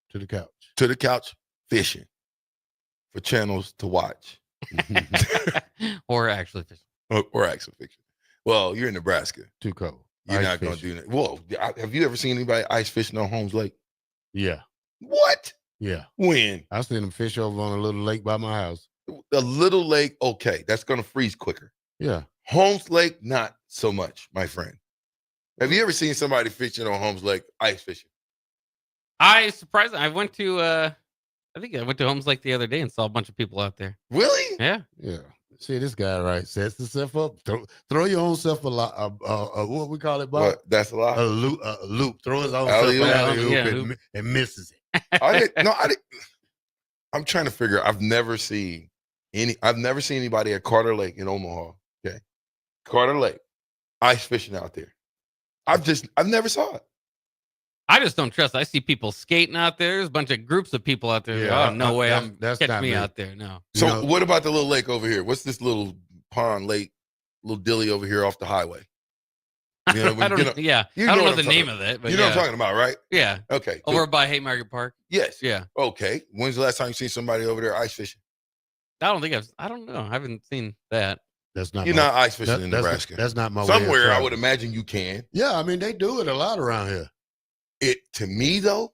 To the couch. To the couch, fishing. For channels to watch. Or actually fishing. Or actually fishing. Well, you're in Nebraska. Too cold. You're not going to do that. Whoa. Have you ever seen anybody ice fishing on Holmes Lake? Yeah. What? Yeah. When? I seen them fish over on a little lake by my house. A little lake, okay. That's going to freeze quicker. Yeah. Holmes Lake, not so much, my friend. Have you ever seen somebody fishing on Holmes Lake, ice fishing? I went to I think I went to Holmes Lake the other day and saw a bunch of people out there. Really? Yeah. Yeah. See, this guy right sets himself up. Throw your own self what we call it, Bob? What? That's a lot. A loop. Throw his own Alley-oop. self out Yeah, and misses it. I'm trying to figure. I've never seen anybody at Carter Lake in Omaha. Okay, Carter Lake, ice fishing out there. I've never saw it. I just don't trust. I see people skating out there. There's a bunch of groups of people out there. Yeah, Oh, no way. that's Catch not me me. out there. No. So what about the little lake over here? What's this little pond lake, little dilly over here off the highway? You know, I don't know. Yeah. I don't know the name of it, but you know what I'm talking about, right? Yeah. Okay. Over by Haymarket Park. Yes. Yeah. Okay. When's the last time you seen somebody over there ice fishing? I don't know. I haven't seen that. That's not. You're not ice fishing in Nebraska. That's not my way of Somewhere I traveling. would imagine you can. Yeah, I mean they do it a lot around here. To me though,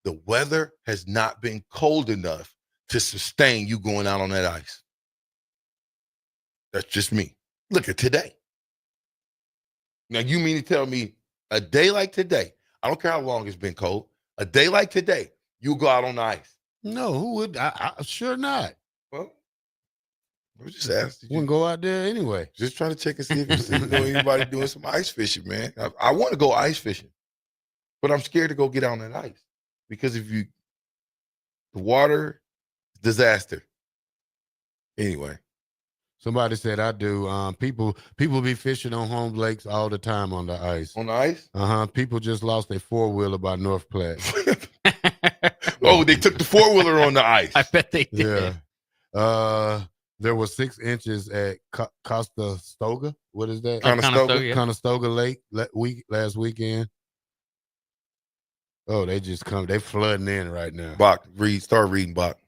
the weather has not been cold enough to sustain you going out on that ice. That's just me. Look at today. Now you mean to tell me a day like today, I don't care how long it's been cold, a day like today, you go out on the ice? No, who would? I sure not. Well, I was just asking. Wouldn't go out there anyway. Just trying to check and see if you know anybody doing some ice fishing, man. I want to go ice fishing, but I'm scared to go get on that ice because the water, disaster. Anyway. Somebody said I do. People be fishing on home lakes all the time on the ice. On the ice? People just lost their 4-wheeler by North Platte. Oh, they took the 4-wheeler on the ice. I bet they did. Yeah. There was 6 inches at Conestoga. What is that? Conestoga Lake last weekend. Oh, they just come. They flooding in right now. Bach, start reading, Bach.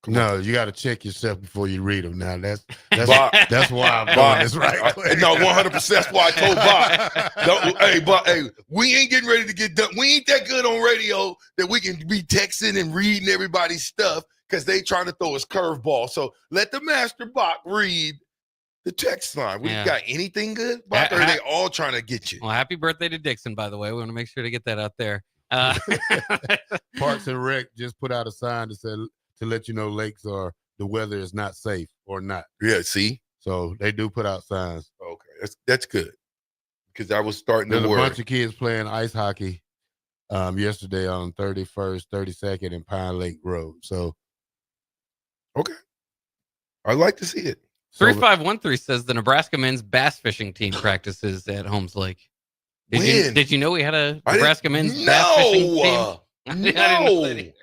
No, you got to check yourself before you read them. Now that's why I'm Bach, doing this right quick. No, 100%. That's why I told Bach. Hey, Bach, hey, we ain't getting ready to get done. We ain't that good on radio that we can be texting and reading everybody's stuff because they trying to throw us curveball. So let the master Bach read the text line. We got anything good, Bach? Or are they all trying to get you? Well, happy birthday to Dixon, by the way. We want to make sure to get that out there. Parks and Rec just put out a sign that said to let you know the weather is not safe or not. Yeah, see? So they do put out signs. Okay, that's good. Because I was starting to There's worry. a bunch of kids playing ice hockey yesterday on 31st, 32nd, and Pine Lake Road. So, okay. I'd like to see it. 3513 says the Nebraska men's bass fishing team practices at Holmes Lake. Did you know we had a Nebraska men's bass fishing team? I didn't know that either.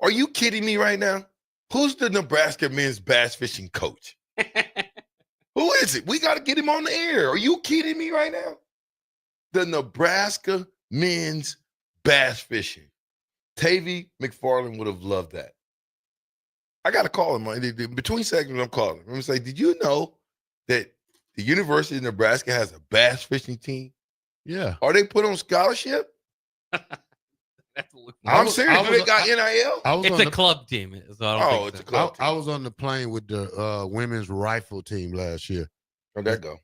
Are you kidding me right now? Who's the Nebraska men's bass fishing coach? Who is it? We got to get him on the air. Are you kidding me right now? The Nebraska men's bass fishing. Tavy McFarland would have loved that. I got to call him. Between segments, I'm calling him. I'm going to say, did you know that the University of Nebraska has a bass fishing team? Yeah. Are they put on scholarship? I'm serious. Do they got NIL? It's a club team. So it's a club team. I was on the plane with the women's rifle team last year. How'd that go?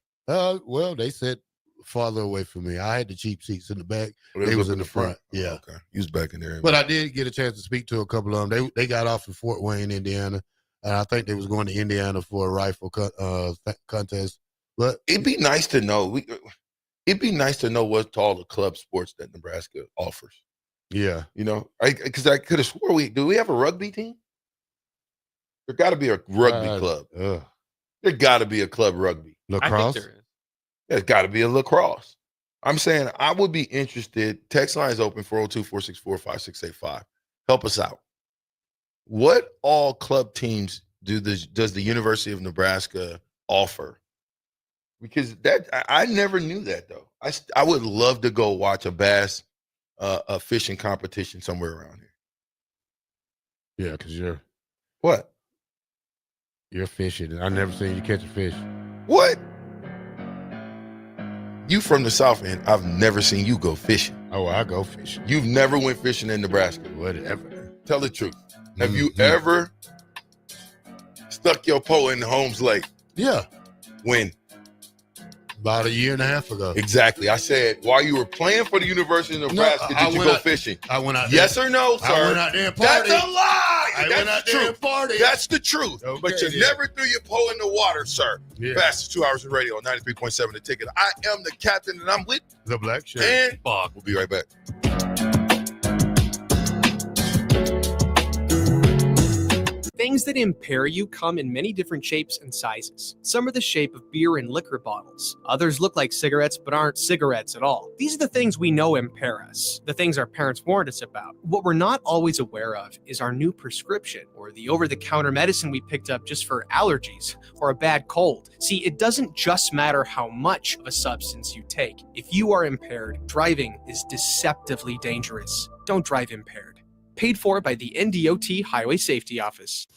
Well, they sat farther away from me. I had the cheap seats in the back. Oh, they was in the front. Yeah. Okay. You was back in there. But I did get a chance to speak to a couple of them. They got off in Fort Wayne, Indiana. And I think they was going to Indiana for a rifle contest. But it'd be nice to know. It'd be nice to know what's all the club sports that Nebraska offers. Yeah. You know, because I could have swore do we have a rugby team? There got to be a rugby club. There got to be a club rugby. Lacrosse? There's got to be a lacrosse. I'm saying I would be interested. Text line is open 402-464-5685. Help us out. What all club teams does the University of Nebraska offer? Because I never knew that though. I would love to go watch a fishing competition somewhere around here. Yeah, because you're what? You're fishing. I never seen you catch a fish. What? You from the South End? I've never seen you go fishing. Oh, I go fishing. You've never went fishing in Nebraska. Whatever. Tell the truth. Have you ever stuck your pole in Holmes Lake? Yeah. When? About a year and a half ago. Exactly. I said, while you were playing for the University of Nebraska, did you go fishing? I went out there. Yes or no, sir? I went out there and That's partied. a lie. I went out there and partied. That's the truth. Okay, but you never threw your pole in the water, sir. Yeah. Fastest 2 hours of radio on 93.7 The Ticket. I am the captain, and I'm with The Black Shirt. and Bob. We'll be right back. Things that impair you come in many different shapes and sizes. Some are the shape of beer and liquor bottles. Others look like cigarettes but aren't cigarettes at all. These are the things we know impair us, the things our parents warned us about. What we're not always aware of is our new prescription, or the over-the-counter medicine we picked up just for allergies or a bad cold. See, it doesn't just matter how much of a substance you take. If you are impaired, driving is deceptively dangerous. Don't drive impaired. Paid for by the NDOT Highway Safety Office.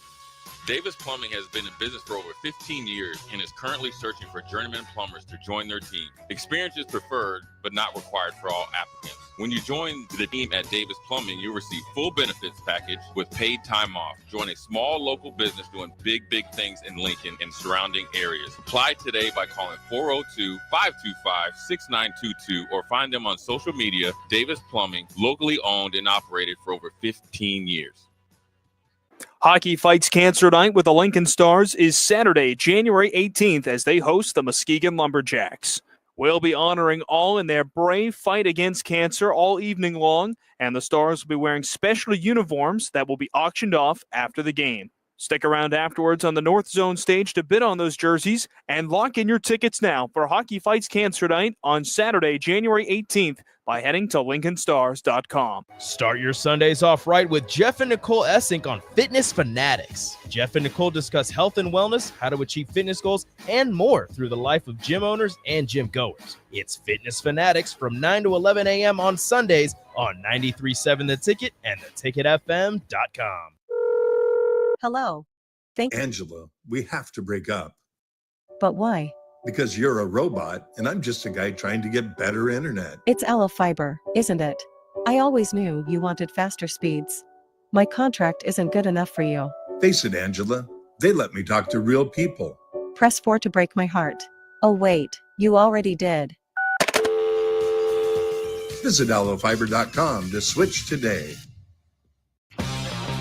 Davis Plumbing has been in business for over 15 years and is currently searching for journeyman plumbers to join their team. Experience is preferred, but not required for all applicants. When you join the team at Davis Plumbing, you'll receive full benefits package with paid time off. Join a small local business doing big things in Lincoln and surrounding areas. Apply today by calling 402-525-6922 or find them on social media. Davis Plumbing, locally owned and operated for over 15 years. Hockey Fights Cancer Night with the Lincoln Stars is Saturday, January 18th, as they host the Muskegon Lumberjacks. We'll be honoring all in their brave fight against cancer all evening long, and the Stars will be wearing special uniforms that will be auctioned off after the game. Stick around afterwards on the North Zone stage to bid on those jerseys and lock in your tickets now for Hockey Fights Cancer Night on Saturday, January 18th by heading to LincolnStars.com. Start your Sundays off right with Jeff and Nicole Essink on Fitness Fanatics. Jeff and Nicole discuss health and wellness, how to achieve fitness goals, and more through the life of gym owners and gym goers. It's Fitness Fanatics from 9 to 11 a.m. on Sundays on 93.7 The Ticket and theticketfm.com. Hello. Angela, we have to break up. But why? Because you're a robot and I'm just a guy trying to get better internet. It's Ella Fiber, isn't it? I always knew you wanted faster speeds. My contract isn't good enough for you. Face it, Angela, they let me talk to real people. Press 4 to break my heart. Oh wait, you already did. Visit allofiber.com to switch today.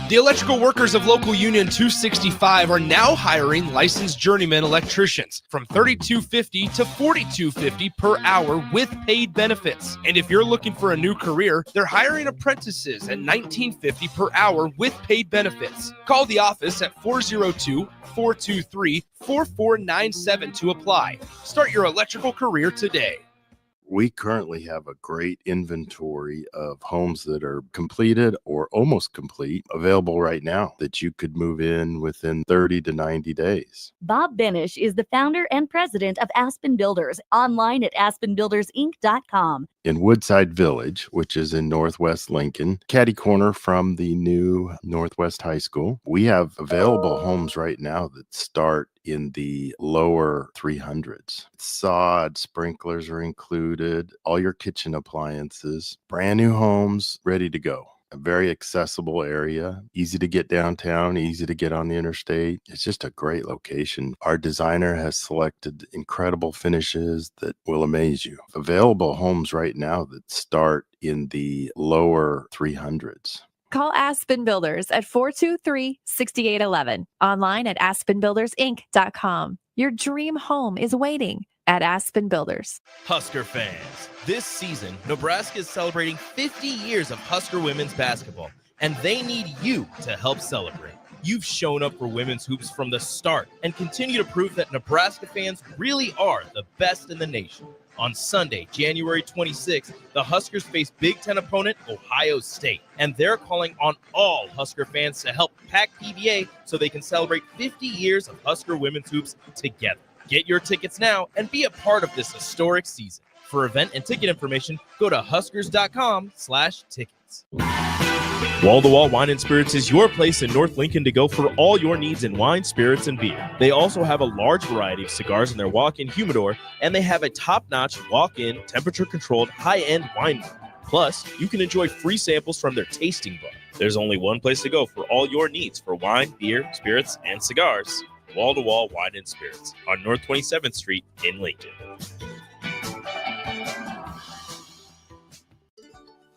The electrical workers of Local Union 265 are now hiring licensed journeyman electricians from $32.50 to $42.50 per hour with paid benefits. And if you're looking for a new career, they're hiring apprentices at $19.50 per hour with paid benefits. Call the office at 402-423-4497 to apply. Start your electrical career today. We currently have a great inventory of homes that are completed or almost complete available right now that you could move in within 30 to 90 days. Bob Benish is the founder and president of Aspen Builders, online at aspenbuildersinc.com. In Woodside Village, which is in Northwest Lincoln, catty corner from the new Northwest High School, we have available homes right now that start in the lower 300s. Sod, sprinklers are included, all your kitchen appliances, brand new homes ready to go. A very accessible area, easy to get downtown, easy to get on the interstate. It's just a great location. Our designer has selected incredible finishes that will amaze you. Available homes right now that start in the lower 300s. Call Aspen Builders at 423-6811. Online at aspenbuildersinc.com. Your dream home is waiting at Aspen Builders. Husker fans, this season, Nebraska is celebrating 50 years of Husker women's basketball, and they need you to help celebrate. You've shown up for women's hoops from the start and continue to prove that Nebraska fans really are the best in the nation. On Sunday, January 26th, the Huskers face Big Ten opponent Ohio State, and they're calling on all Husker fans to help pack PBA so they can celebrate 50 years of Husker women's hoops together. Get your tickets now and be a part of this historic season. For event and ticket information, go to huskers.com/tickets. Wall to Wall Wine and Spirits is your place in North Lincoln to go for all your needs in wine, spirits, and beer. They also have a large variety of cigars in their walk-in humidor, and they have a top-notch walk-in, temperature-controlled, high-end wine bar. Plus, you can enjoy free samples from their tasting bar. There's only one place to go for all your needs for wine, beer, spirits, and cigars. Wall to Wall Wine and Spirits on North 27th Street in Lincoln.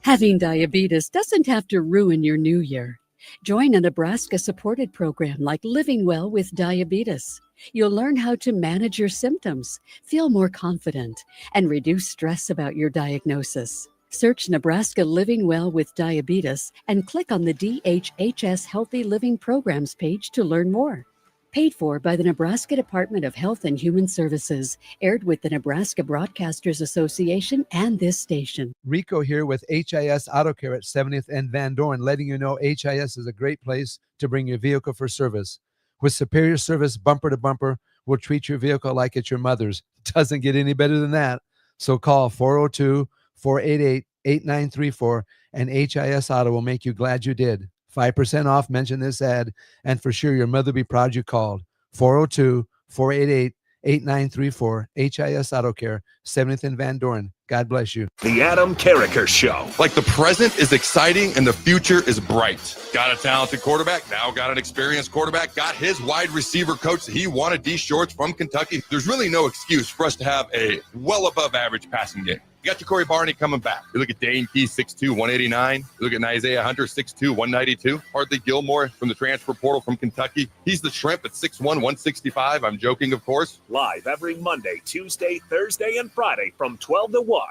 Having diabetes doesn't have to ruin your new year. Join a Nebraska-supported program like Living Well with Diabetes. You'll learn how to manage your symptoms, feel more confident, and reduce stress about your diagnosis. Search Nebraska Living Well with Diabetes and click on the DHHS Healthy Living Programs page to learn more. Paid for by the Nebraska Department of Health and Human Services. Aired with the Nebraska Broadcasters Association and this station. Rico here with HIS Auto Care at 70th and Van Dorn, letting you know HIS is a great place to bring your vehicle for service. With superior service bumper to bumper, we'll treat your vehicle like it's your mother's. Doesn't get any better than that. So call 402-488-8934 and HIS Auto will make you glad you did. 5% off, mention this ad, and for sure your mother will be proud you called. 402-488-8934, HIS Auto Care, 70th and Van Dorn. God bless you. The Adam Carricker Show. Like the present is exciting and the future is bright. Got a talented quarterback, now got an experienced quarterback, got his wide receiver coach that he wanted, D. Shorts from Kentucky. There's really no excuse for us to have a well above average passing game. You got your Corey Barney coming back. You look at Dane Key, 6'2", 189. You look at Isaiah Hunter, 6'2", 192. Hardly Gilmore from the transfer portal from Kentucky. He's the shrimp at 6'1", 165. I'm joking, of course. Live every Monday, Tuesday, Thursday, and Friday from 12 to 1.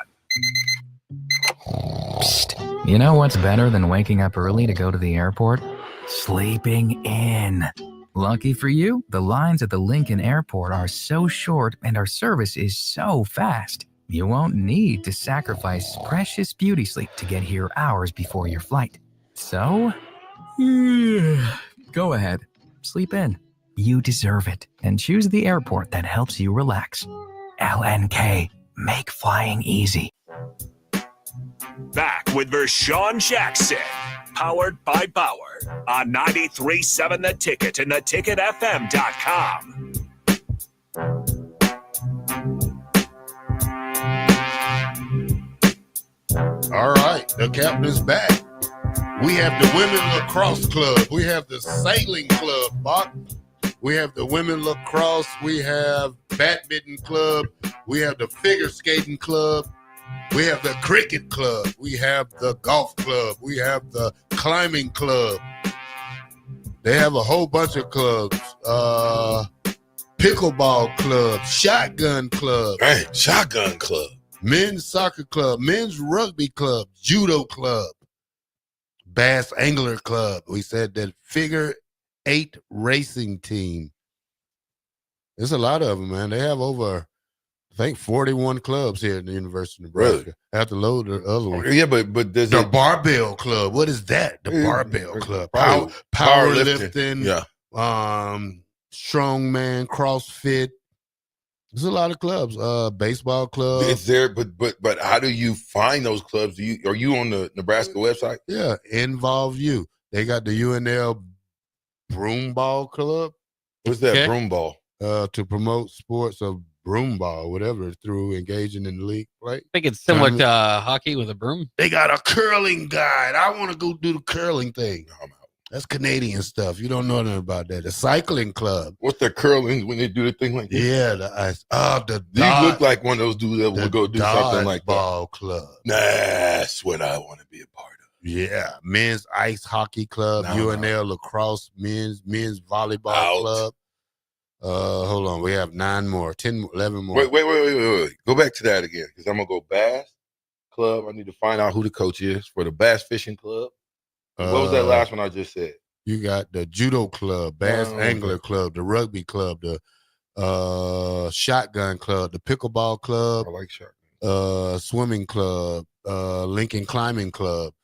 Psst. You know what's better than waking up early to go to the airport? Sleeping in. Lucky for you, the lines at the Lincoln Airport are so short and our service is so fast. You won't need to sacrifice precious beauty sleep to get here hours before your flight. So, go ahead, sleep in. You deserve it, and choose the airport that helps you relax. LNK, make flying easy. Back with Vershawn Jackson, powered by Bauer, on 93.7 The Ticket and theticketfm.com. All right, the captain's back. We have the Women Lacrosse Club. We have the Sailing Club, Bach. We have the Women Lacrosse. We have Badminton Club. We have the Figure Skating Club. We have the Cricket Club. We have the Golf Club. We have the Climbing Club. They have a whole bunch of clubs. Pickleball Club, Shotgun Club. Hey, Shotgun Club. Men's Soccer Club, Men's Rugby Club, Judo Club, Bass Angler Club. We said that Figure 8 Racing Team. There's a lot of them, man. They have over, I think, 41 clubs here at the University of Nebraska. Really? I have to load the other one. Yeah, but does the it... Barbell Club. What is that? The Barbell Club. Powerlifting. Yeah. Strongman, CrossFit. There's a lot of clubs. Baseball club. It's there, but how do you find those clubs? Are you on the Nebraska website? Yeah, Involve You. They got the UNL Broomball Club. What's that broomball? To promote sports of broomball, whatever, through engaging in the league play. I think it's similar to hockey with a broom. They got a curling guide. I want to go do the curling thing. That's Canadian stuff. You don't know nothing about that. The cycling club. What's the curling when they do the thing like that? Yeah, you look like one of those dudes that will go do something like that. Ball club. That's what I want to be a part of. Yeah, men's ice hockey club, UNL lacrosse, men's volleyball club. Hold on, we have 9 more, 10, 11 more. Wait. Go back to that again, because I'm gonna go Bass Club. I need to find out who the coach is for the Bass Fishing Club. What was that last one I just said? You got the Judo Club, Bass Angler Club, the Rugby Club, the Shotgun Club, the Pickleball Club. I like shotgun. Swimming Club, Lincoln Climbing Club,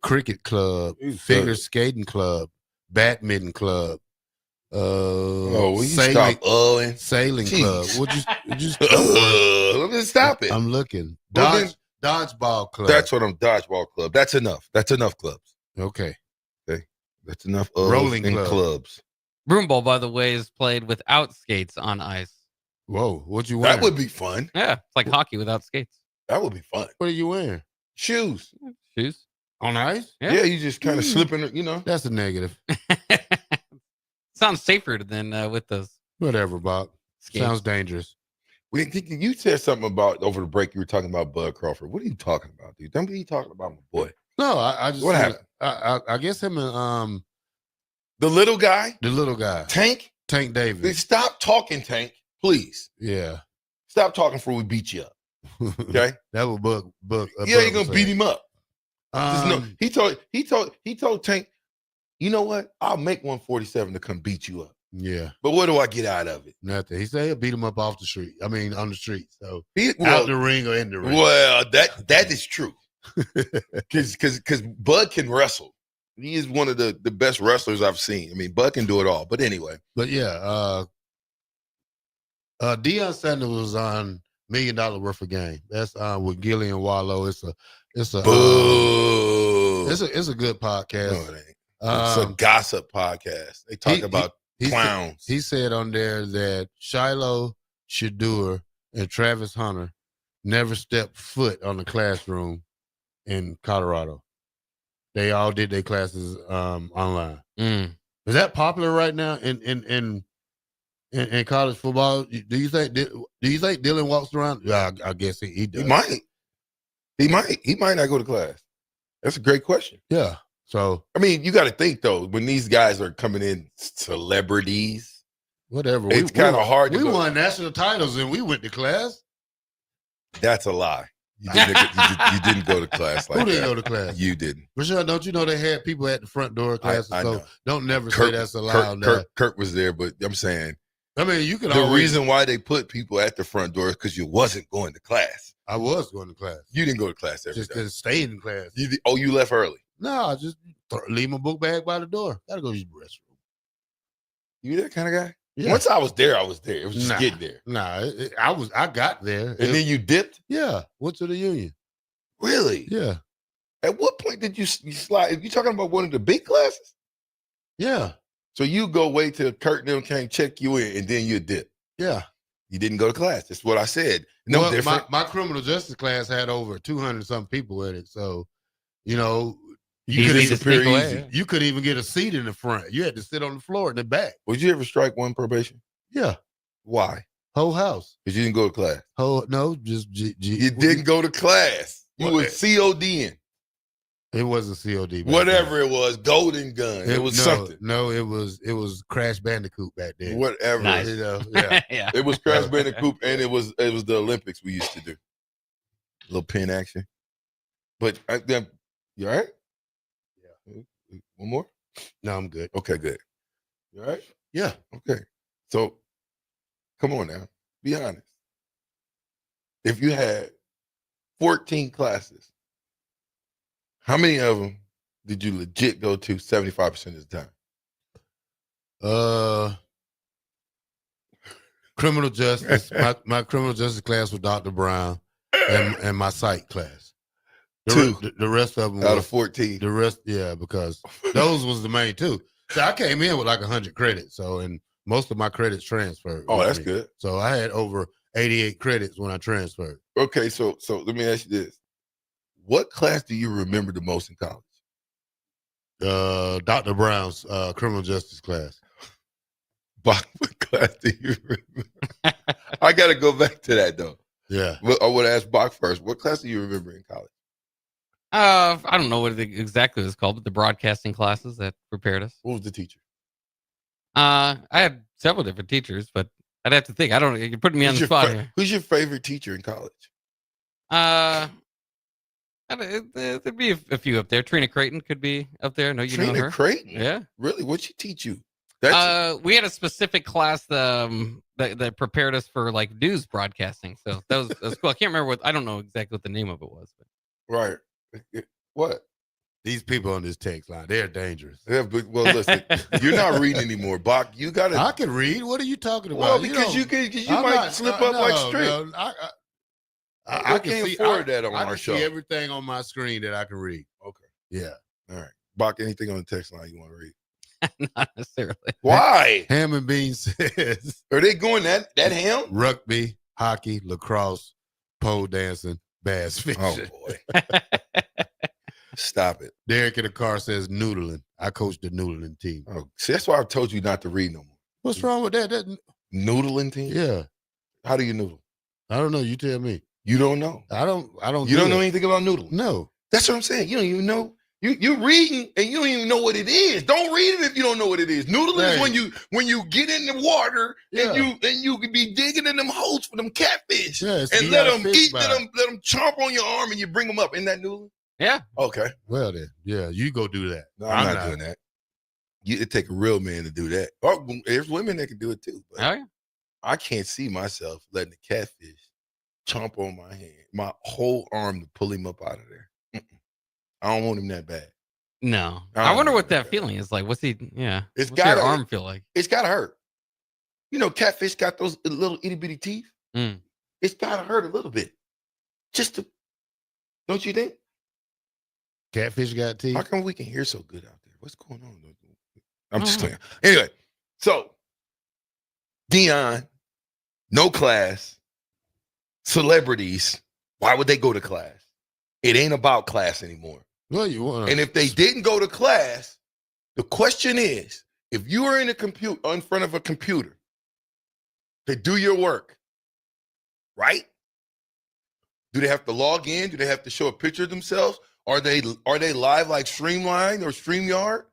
Cricket Club, Figure Skating Club, Badminton Club. Sailing Club. Would you let's stop it. I'm looking. Dodgeball Club. That's what I'm. Dodgeball Club. That's enough. That's enough clubs. Okay. That's enough. Rolling clubs. Broomball, by the way, is played without skates on ice. Whoa, what you wearing? That would be fun. Yeah, it's like hockey without skates. That would be fun. What are you wearing? Shoes. On ice? Yeah, you just kind of slipping. That's a negative. Sounds safer than with those. Whatever, Bob. Skates. Sounds dangerous. You said something about over the break. You were talking about Bud Crawford. What are you talking about, dude? Don't be talking about my boy. No, I just What seen happened? I guess him and The little guy, Tank Tank. Davis. Stop talking, Tank, please. Yeah, Stop talking before we beat you up. Okay, that was Bug. yeah, you're gonna beat him up. Just know, Um, he told Tank, you know what? I'll make 147 to come beat you up. Yeah, but what do I get out of it? Nothing. He said he'll beat him up off the street. I mean, on the street. So Well, out the ring or in the ring. Well, that is true. Because Bud can wrestle. He is one of the best wrestlers I've seen. I mean, Bud can do it all. But anyway. But yeah, Deion Sanders was on $1 Million Worth of Game. That's with Gilly and Wallow. It's a good podcast. No, it ain't. It's a gossip podcast. They talk about clowns. He said on there that Shiloh Shadur and Travis Hunter never stepped foot on the classroom in Colorado. They all did their classes online. Is that popular right now in college football? Do you think Dylan walks around? Yeah, I guess he does. He might not go to class. That's a great question. Yeah. So I mean, you got to think though, when these guys are coming in celebrities, whatever. It's kind of hard. We won national titles and we went to class. That's a lie. You didn't go to class like that. Who didn't go to class? You didn't. Michelle, don't you know they had people at the front door of classes? So don't never say that's allowed. Kurt was there, but I'm saying. I mean, you can. The reason why they put people at the front door is because you wasn't going to class. I was going to class. You didn't go to class every day. Just to stay in class. You left early. No, I just leave my book bag by the door. Gotta go use the restroom. You that kind of guy? Yeah. Once I was there, I was there. It was just getting there. I got there. And then you dipped? Yeah. Went to the Union. Really? Yeah. At what point did you slide? You talking about one of the big classes? Yeah. So you go wait till Kurt and them came check you in, and then you dip. Yeah. You didn't go to class. That's what I said. No different. My criminal justice class had over 200-something people in it. So, you know, You could even get a seat in the front. You had to sit on the floor in the back. Would you ever strike one probation? Yeah. Why? Whole house. Because you didn't go to class. No, just you didn't go to class. You was CODing. It wasn't COD. Whatever it was, Golden Gun. It was something. No, it was Crash Bandicoot back then. Whatever. Nice. You know, yeah. Yeah. It was Crash Bandicoot, and it was the Olympics we used to do. A little pin action. But you all right? Yeah. One more? No, I'm good. Okay, good. You all right? Yeah. Okay. So, come on now. Be honest. If you had 14 classes, how many of them did you legit go to 75% of the time? Criminal justice. my criminal justice class was Dr. Brown and my psych class. The rest of them out of 14. The rest, yeah, because those was the main two. So I came in with like 100 credits. So and most of my credits transferred. Oh, that's good. So I had over 88 credits when I transferred. Okay, so let me ask you this. What class do you remember the most in college? Dr. Brown's criminal justice class. What class do you remember? I got to go back to that though. Yeah. I would ask Bach first. What class do you remember in college? I don't know what it exactly was called, but the broadcasting classes that prepared us. What was the teacher? I had several different teachers, but I'd have to think. I don't. You're putting me on the spot here. Who's your favorite teacher in college? There'd be a few up there. Trina Creighton could be up there. No, you know her. Trina Creighton? Yeah. Really? What'd she teach you? We had a specific class that prepared us for like news broadcasting. So that was cool. I can't remember I don't know exactly what the name of it was. But. Right. What? These people on this text line, they're dangerous. Yeah, but well, listen, you're not reading anymore, Bach. You gotta. I can read. What are you talking about? Well, because you might slip up like straight. No, I can't afford that on our can show. See everything on my screen that I can read. Okay. Yeah. All right. Bach, anything on the text line you want to read? Not necessarily. Why? Ham and Beans says. Are they going that ham? Rugby, hockey, lacrosse, pole dancing, bass fishing. Oh boy. Stop it. Derek in the car says noodling. I coached the noodling team. Oh, see, that's why I told you not to read no more. What's wrong with that? Noodling team? Yeah. How do you noodle? I don't know. You tell me. You don't know. I don't. You don't know anything about noodling? No. That's what I'm saying. You don't even know. You reading and you don't even know what it is. Don't read it if you don't know what it is. Noodling is when you get in the water and you can be digging in them holes for them catfish and let them eat, let them chomp on your arm and you bring them up. Isn't that noodling? Yeah. Okay. Well then, yeah, you go do that. No, I'm not doing that. It take a real man to do that. Or there's women that can do it too. But I can't see myself letting the catfish chomp on my hand, my whole arm to pull him up out of there. I don't want him that bad. No. I wonder what that feeling is like. What's he? Yeah. What's your arm feel like? It's gotta hurt. You know, catfish got those little itty bitty teeth. It's gotta hurt a little bit. Just to, don't you think? Catfish got teeth. How come we can hear so good out there? What's going on? I'm just saying. Anyway, so Deion, no class, celebrities. Why would they go to class? It ain't about class anymore. Well, you want. And if they didn't go to class, the question is, if you are in front of a computer to do your work, right? Do they have to log in? Do they have to show a picture of themselves? Are they live like Streamline or StreamYard?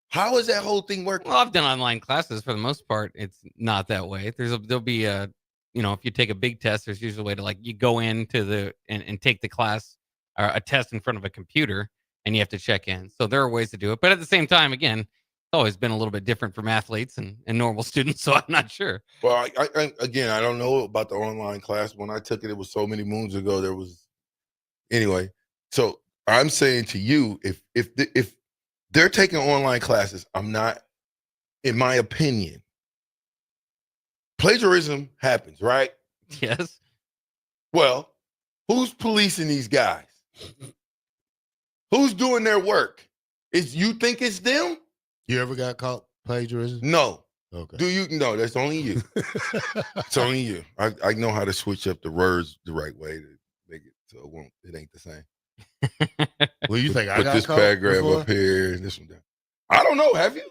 How is that whole thing working? Well, I've done online classes for the most part. It's not that way. There'll be a, if you take a big test, there's usually a way to you go into and take the class or a test in front of a computer and you have to check in. So there are ways to do it. But at the same time, again, it's always been a little bit different from athletes and normal students. So I'm not sure. Well, I don't know about the online class. When I took it, it was so many moons ago. Anyway. So I'm saying to you, if they're taking online classes, I'm not, in my opinion, plagiarism happens, right? Yes. Well, who's policing these guys? Who's doing their work? You think it's them? You ever got caught plagiarism? No. Okay. Do you? No, that's only you. It's only you. I know how to switch up the words the right way to make it so it ain't the same. Well, you think I put got this caught paragraph before? up here and this one down? I don't know. Have you?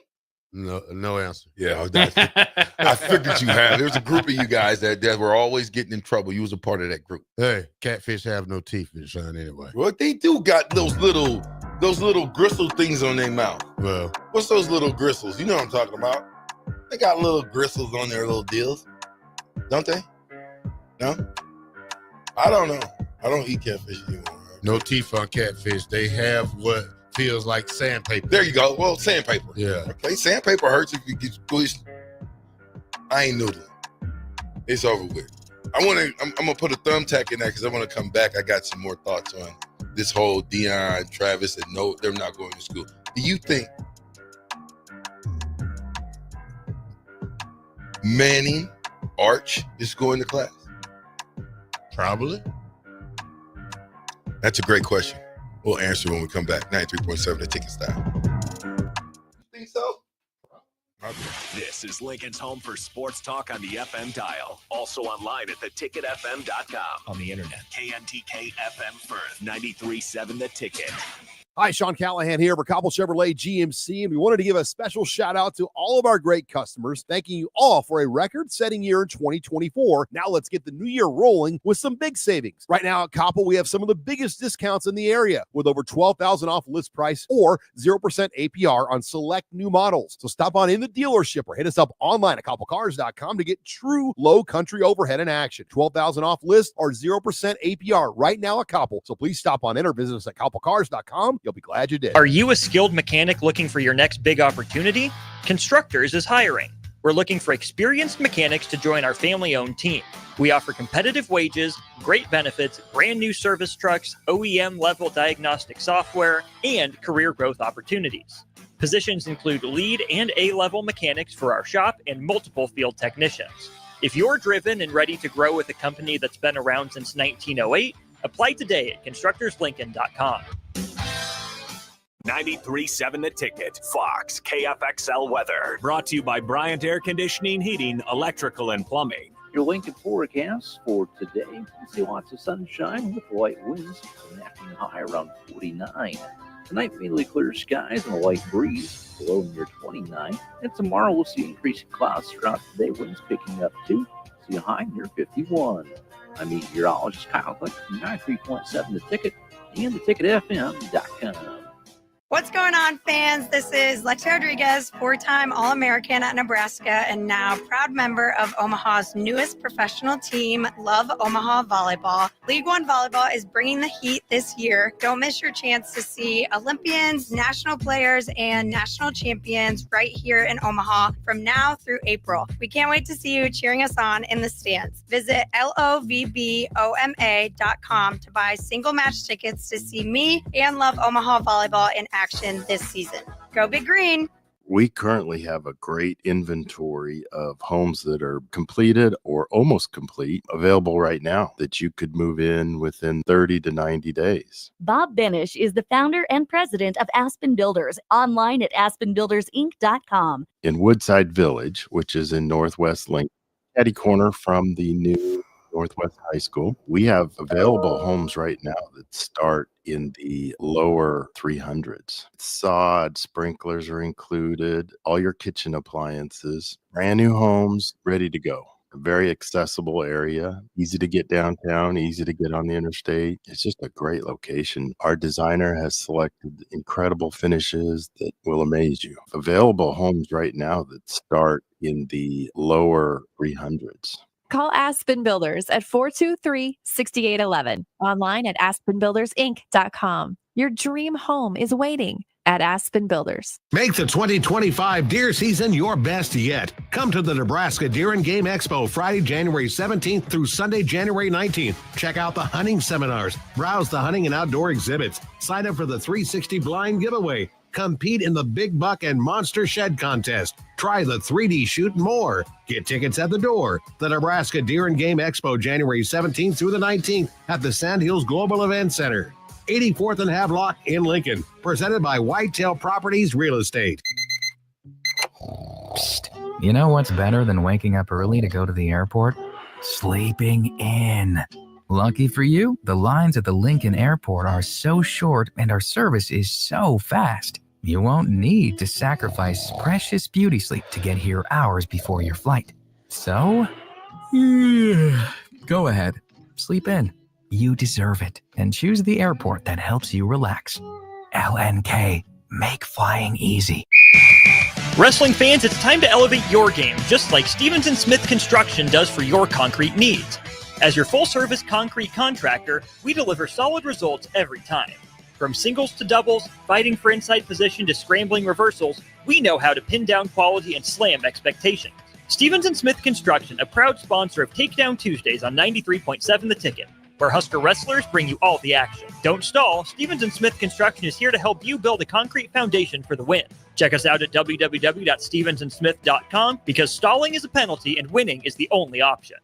No answer. Yeah, I figured you had. There's a group of you guys that were always getting in trouble. You was a part of that group. Hey, catfish have no teeth, son. Anyway, well, they do got those little gristle things on their mouth. Well, what's those little gristles? You know what I'm talking about? They got little gristles on their little deals, don't they? No, I don't know. I don't eat catfish anymore. No teeth on catfish. They have what feels like sandpaper. There you go. Well, sandpaper. Yeah. Okay, sandpaper hurts if you get squished. I ain't noodling. It's over with. I'm gonna put a thumbtack in there because I want to come back. I got some more thoughts on this whole Deion, Travis, and no, they're not going to school. Do you think Manning Arch is going to class? Probably. That's a great question. We'll answer when we come back. 93.7 The Ticket Style. Think so? This is Lincoln's home for sports talk on the FM dial. Also online at theticketfm.com. On the internet, KNTK FM Firth, 93.7 The Ticket. Hi, Sean Callahan here for Cobble Chevrolet GMC, and we wanted to give a special shout out to all of our great customers, thanking you all for a record-setting year in 2024. Now let's get the new year rolling with some big savings. Right now at Cobble, we have some of the biggest discounts in the area with over $12,000 off list price or 0% APR on select new models. So stop on in the dealership or hit us up online at cobblecars.com to get true low country overhead in action. $12,000 off list or 0% APR right now at Cobble. So please stop on in or visit us at cobblecars.com. You'll be glad you did. Are you a skilled mechanic looking for your next big opportunity? Constructors is hiring. We're looking for experienced mechanics to join our family-owned team. We offer competitive wages, great benefits, brand new service trucks, OEM-level diagnostic software, and career growth opportunities. Positions include lead and A-level mechanics for our shop and multiple field technicians. If you're driven and ready to grow with a company that's been around since 1908, apply today at constructorslincoln.com. 93.7 The Ticket, Fox, KFXL weather. Brought to you by Bryant Air Conditioning, Heating, Electrical, and Plumbing. Your Lincoln forecast for today. You see lots of sunshine with light winds, acting high around 49. Tonight, mainly clear skies and a light breeze, below near 29. And tomorrow, we'll see increasing clouds throughout the day, winds picking up too. See a high near 51. I'm meteorologist Kyle Click from 93.7 The Ticket. and theticketfm.com. What's going on, fans? This is Lexi Rodriguez, four-time All-American at Nebraska and now proud member of Omaha's newest professional team, Love Omaha Volleyball. League One Volleyball is bringing the heat this year. Don't miss your chance to see Olympians, national players, and national champions right here in Omaha from now through April. We can't wait to see you cheering us on in the stands. Visit lovboma.com to buy single match tickets to see me and Love Omaha Volleyball in action this season. Go Big Green! We currently have a great inventory of homes that are completed or almost complete available right now that you could move in within 30 to 90 days. Bob Benish is the founder and president of Aspen Builders, online at aspenbuildersinc.com. In Woodside Village, which is in Northwest Lincoln, catty corner from the new Northwest High School, we have available homes right now that start in the lower 300s. Sod, sprinklers are included, all your kitchen appliances, brand new homes ready to go. A very accessible area, easy to get downtown, easy to get on the interstate. It's just a great location. Our designer has selected incredible finishes that will amaze you. Available homes right now that start in the lower 300s. Call Aspen Builders at 423-6811. Online at aspenbuildersinc.com. Your dream home is waiting at Aspen Builders. Make the 2025 deer season your best yet. Come to the Nebraska Deer and Game Expo Friday, January 17th through Sunday, January 19th. Check out the hunting seminars, browse the hunting and outdoor exhibits, sign up for the 360 blind giveaway, compete in the Big Buck and Monster Shed contest, try the 3D shoot and more. Get tickets at the door. The Nebraska Deer and Game Expo, January 17th through the 19th at the Sandhills Global Event Center, 84th and Havelock in Lincoln, presented by Whitetail Properties Real Estate. Psst. You know what's better than waking up early to go to the airport? Sleeping in. Lucky for you, the lines at the Lincoln Airport are so short and our service is so fast. You won't need to sacrifice precious beauty sleep to get here hours before your flight. So, go ahead, sleep in. You deserve it, and choose the airport that helps you relax. LNK, make flying easy. Wrestling fans, it's time to elevate your game, just like Stevens & Smith Construction does for your concrete needs. As your full-service concrete contractor, we deliver solid results every time. From singles to doubles, fighting for inside position to scrambling reversals, we know how to pin down quality and slam expectations. Stevens & Smith Construction, a proud sponsor of Takedown Tuesdays on 93.7 The Ticket, where Husker wrestlers bring you all the action. Don't stall, Stevens & Smith Construction is here to help you build a concrete foundation for the win. Check us out at www.stevensandsmith.com because stalling is a penalty and winning is the only option.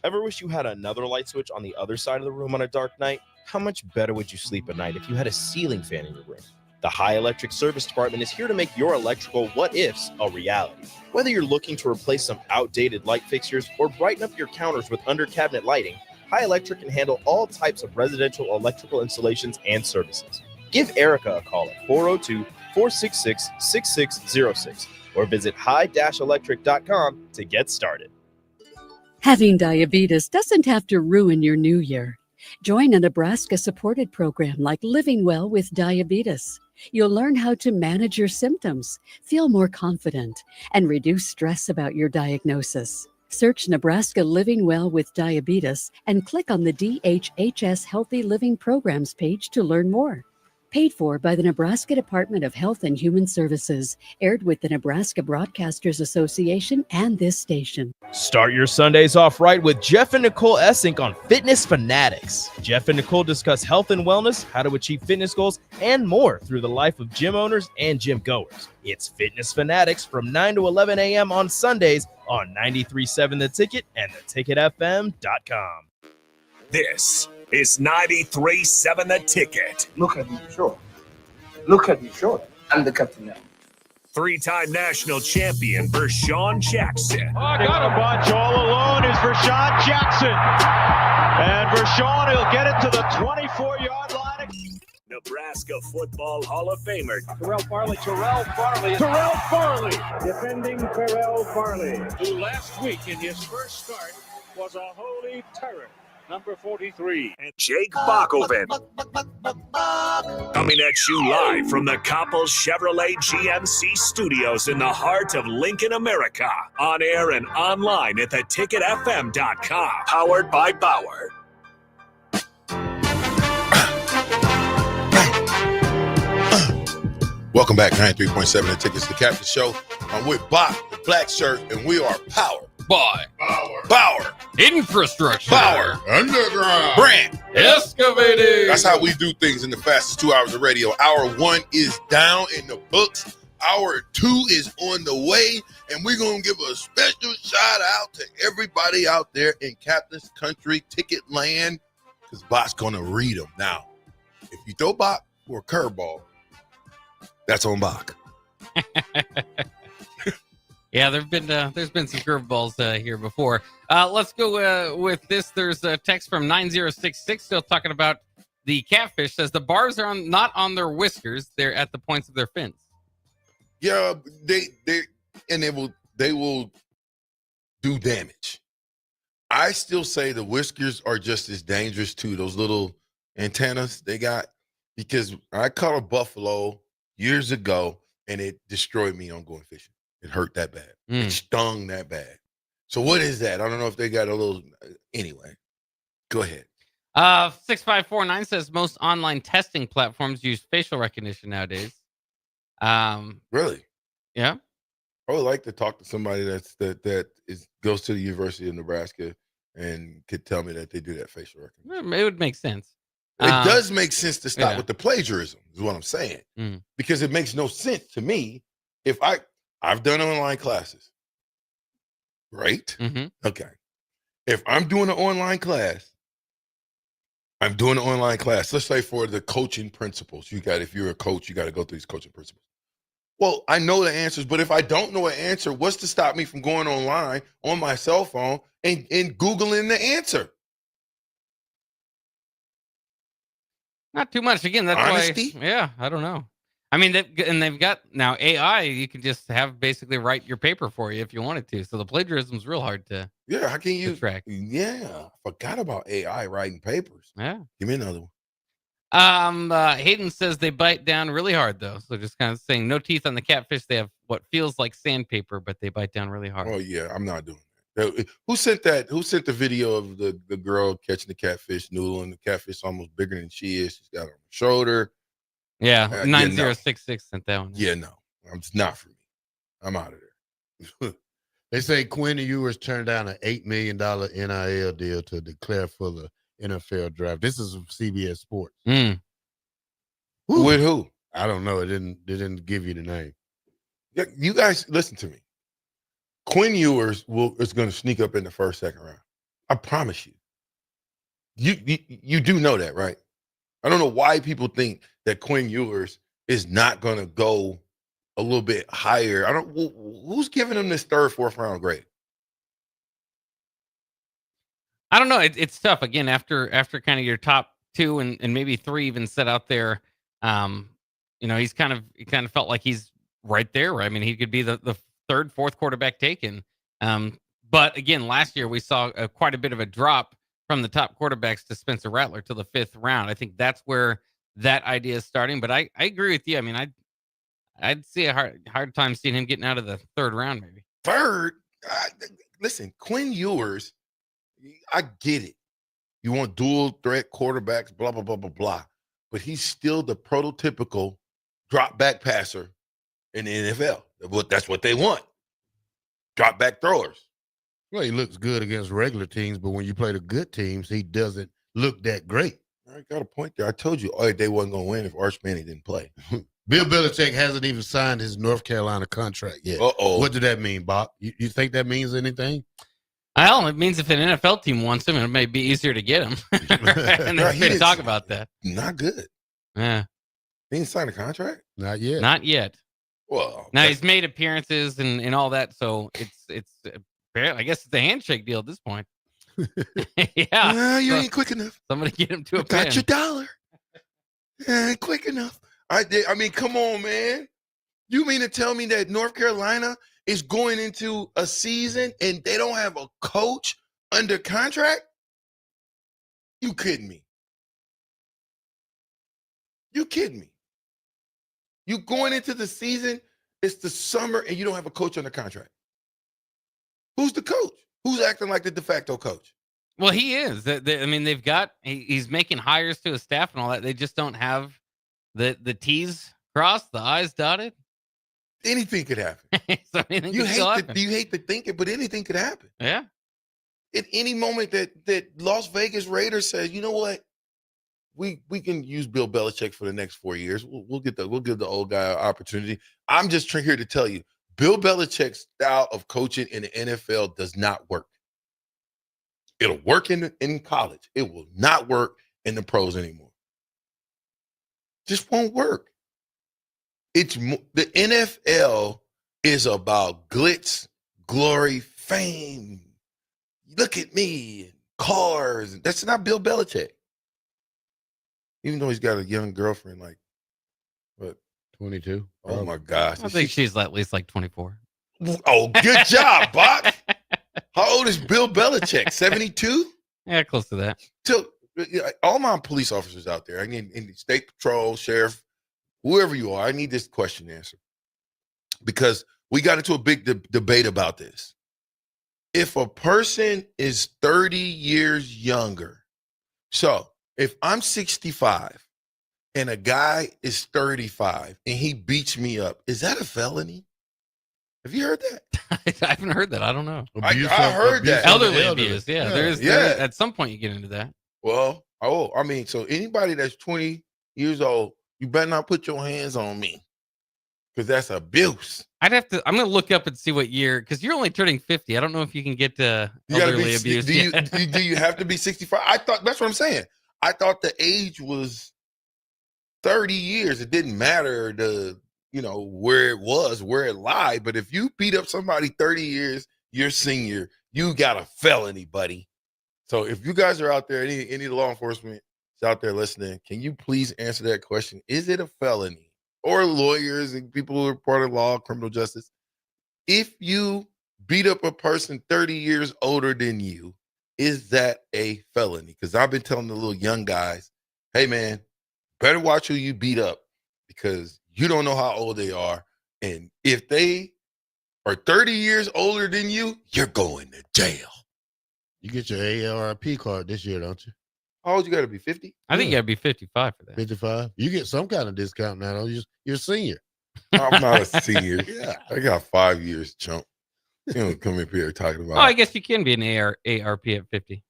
Ever wish you had another light switch on the other side of the room on a dark night? How much better would you sleep at night if you had a ceiling fan in your room? The High Electric Service Department is here to make your electrical what-ifs a reality. Whether you're looking to replace some outdated light fixtures or brighten up your counters with under-cabinet lighting, High Electric can handle all types of residential electrical installations and services. Give Erica a call at 402-466-6606 or visit high-electric.com to get started. Having diabetes doesn't have to ruin your new year. Join a Nebraska-supported program like Living Well with Diabetes. You'll learn how to manage your symptoms, feel more confident, and reduce stress about your diagnosis. Search Nebraska Living Well with Diabetes and click on the DHHS Healthy Living Programs page to learn more. Paid for by the Nebraska Department of Health and Human Services, aired with the Nebraska Broadcasters Association and this station. Start your Sundays off right with Jeff and Nicole Essink on Fitness Fanatics. Jeff and Nicole discuss health and wellness, how to achieve fitness goals, and more through the life of gym owners and gym goers. It's Fitness Fanatics from 9 to 11 a.m. on Sundays on 93.7 The Ticket and theticketfm.com. This is 93.7 The Ticket. Look at you short. Look at you short. I'm the captain now. Three-time national champion Vershawn Jackson. Oh, I got a bunch. All alone is Vershawn Jackson. And Vershawn will get it to the 24-yard line. Nebraska Football Hall of Famer Terrell Farley, defending Terrell Farley, who last week in his first start was a holy terror. number 43. And Jake Bakoven. Coming at you live from the Coppels Chevrolet GMC studios in the heart of Lincoln, America. On air and online at theticketfm.com. Powered by Bauer. Welcome back, 93.7 The Tickets, the Captain Show. I'm with Bach, the black shirt, and we are powered by Bauer. Infrastructure. Bauer. Underground. Brand. Excavating. That's how we do things in the fastest 2 hours of radio. Hour 1 is down in the books. Hour 2 is on the way. And we're going to give a special shout out to everybody out there in Captain's Country Ticket Land, because Bach's going to read them. Now, if you throw Bach for a curveball, that's on Bach. Yeah, there's been some curveballs here before. Let's go with this. There's a text from 9066 still talking about the catfish. Says the barbs are not on their whiskers; they're at the points of their fins. Yeah, they will do damage. I still say the whiskers are just as dangerous too. Those little antennas they got, because I caught a buffalo years ago and it destroyed me on going fishing. It hurt that bad. It stung that bad. So what is that? I don't know if they got a little. Anyway, go ahead. 6549 says most online testing platforms use facial recognition nowadays. Really? Yeah. I would like to talk to somebody that goes to the University of Nebraska and could tell me that they do that facial recognition. It would make sense. It does make sense to stop yeah. with the plagiarism, is what I'm saying. Mm. Because it makes no sense to me if I've done online classes, right? Mm-hmm. Okay. If I'm doing an online class, let's say for the coaching principles. If you're a coach, you got to go through these coaching principles. Well, I know the answers, but if I don't know an answer, what's to stop me from going online on my cell phone and Googling the answer? Not too much. Again, that's honesty. Why. Yeah, I don't know. I mean, they've got now AI. You can just have basically write your paper for you if you wanted to. So the plagiarism's real hard to. Yeah, how can you track? Yeah, I forgot about AI writing papers. Yeah, give me another one. Hayden says they bite down really hard though. So just kind of saying no teeth on the catfish. They have what feels like sandpaper, but they bite down really hard. Oh yeah, I'm not doing that. Who sent that? Who sent the video of the girl catching the catfish noodle and the catfish almost bigger than she is? She's got it on her shoulder. Yeah, 9066 sent that one. Yeah, no, it's not for me. I'm out of there. They say Quinn Ewers turned down an $8 million NIL deal to declare for the NFL draft. This is from CBS Sports. With who? I don't know. They didn't give you the name. You guys, listen to me. Quinn Ewers is going to sneak up in the first, second round. I promise you. You do know that, right? I don't know why people think that Quinn Ewers is not going to go a little bit higher. Who's giving him this third, fourth round grade? I don't know. It's tough. Again, after kind of your top two and maybe three even set out there, he's kind of felt like he's right there. Right? I mean, he could be the third, fourth quarterback taken. But again, last year we saw quite a bit of a drop from the top quarterbacks to Spencer Rattler to the fifth round. I think that's where that idea is starting. But I agree with you. I mean, I'd see a hard time seeing him getting out of the third round, maybe. Third? Listen, Quinn Ewers, I get it. You want dual threat quarterbacks, blah, blah, blah, blah, blah. But he's still the prototypical drop back passer in the NFL. That's what they want. Drop back throwers. Well, he looks good against regular teams, but when you play the good teams, he doesn't look that great. I got a point there. I told you they wasn't going to win if Arch Manning didn't play. Bill Belichick hasn't even signed his North Carolina contract yet. Uh-oh. What did that mean, Bob? You think that means anything? Well, it means if an NFL team wants him, it may be easier to get him. And they're going to talk about that. Not good. Yeah. He didn't sign a contract? Not yet. Not yet. Well, now he's made appearances and all that, so it's I guess it's a handshake deal at this point. Yeah. You ain't quick enough. Somebody get him to a got pen. your dollar. Ain't quick enough. I mean, come on, man. You mean to tell me that North Carolina is going into a season and they don't have a coach under contract? You kidding me? You kidding me? You going into the season, it's the summer, and you don't have a coach under contract. Who's the coach? Who's acting like the de facto coach? Well, he is. I mean, they've got he's making hires to his staff and all that. They just don't have the T's crossed, the I's dotted. Anything could happen. So anything You could still happen. hate to think it, but anything could happen. Yeah. At any moment that Las Vegas Raiders says, you know what, we can use Bill Belichick for the next 4 years. We'll give the old guy an opportunity. I'm just here to tell you, Bill Belichick's style of coaching in the NFL does not work. It'll work in college. It will not work in the pros anymore. Just won't work. The NFL is about glitz, glory, fame. Look at me, and cars. That's not Bill Belichick. Even though he's got a young girlfriend, like, what, 22? Oh, my gosh. I think she's at least like 24. Oh, good job, Bach. How old is Bill Belichick? 72? Yeah, close to that. So, all my police officers out there, I need in the state patrol, sheriff, whoever you are, I need this question answered. Because we got into a big debate about this. If a person is 30 years younger, so if I'm 65 and a guy is 35 and he beats me up, is that a felony? Have you heard that? I haven't heard that. I don't know. I heard that. Elderly abuse. Yeah, there, at some point you get into that. Well, I mean, so anybody that's 20 years old, you better not put your hands on me because that's abuse. I'm going to look up and see what year, because you're only turning 50. I don't know if you can get to elderly abuse. Do you have to be 65? I thought, that's what I'm saying. I thought the age was 30 years. It didn't matter where it was, where it lied. But if you beat up somebody 30 years, you're senior, you got a felony, buddy. So if you guys are out there, any law enforcement is out there listening, can you please answer that question? Is it a felony? Or lawyers and people who are part of law, criminal justice. If you beat up a person 30 years older than you, is that a felony? Because I've been telling the little young guys, hey, man, better watch who you beat up because you don't know how old they are. And if they are 30 years older than you, you're going to jail. You get your AARP card this year, don't you? How old you got to be, 50? I think you got to be 55 for that. 55? You get some kind of discount now, though. You're a senior. I'm not a senior. Yeah, I got 5 years, chump. You don't come up here talking about. Oh, I guess you can be an ARP at 50.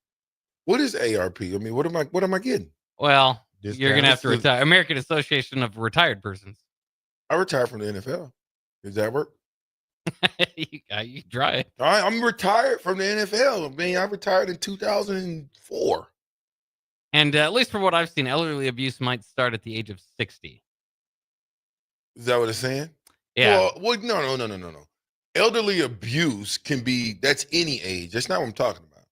What is ARP? I mean, what am I getting? Well, Discount. you're going to have to retire. American Association of Retired Persons. I retired from the NFL. Does that work? You try it. I'm retired from the NFL. I mean, I retired in 2004. And at least from what I've seen, elderly abuse might start at the age of 60. Is that what it's saying? Yeah. Well, no. Elderly abuse can be, that's any age. That's not what I'm talking about.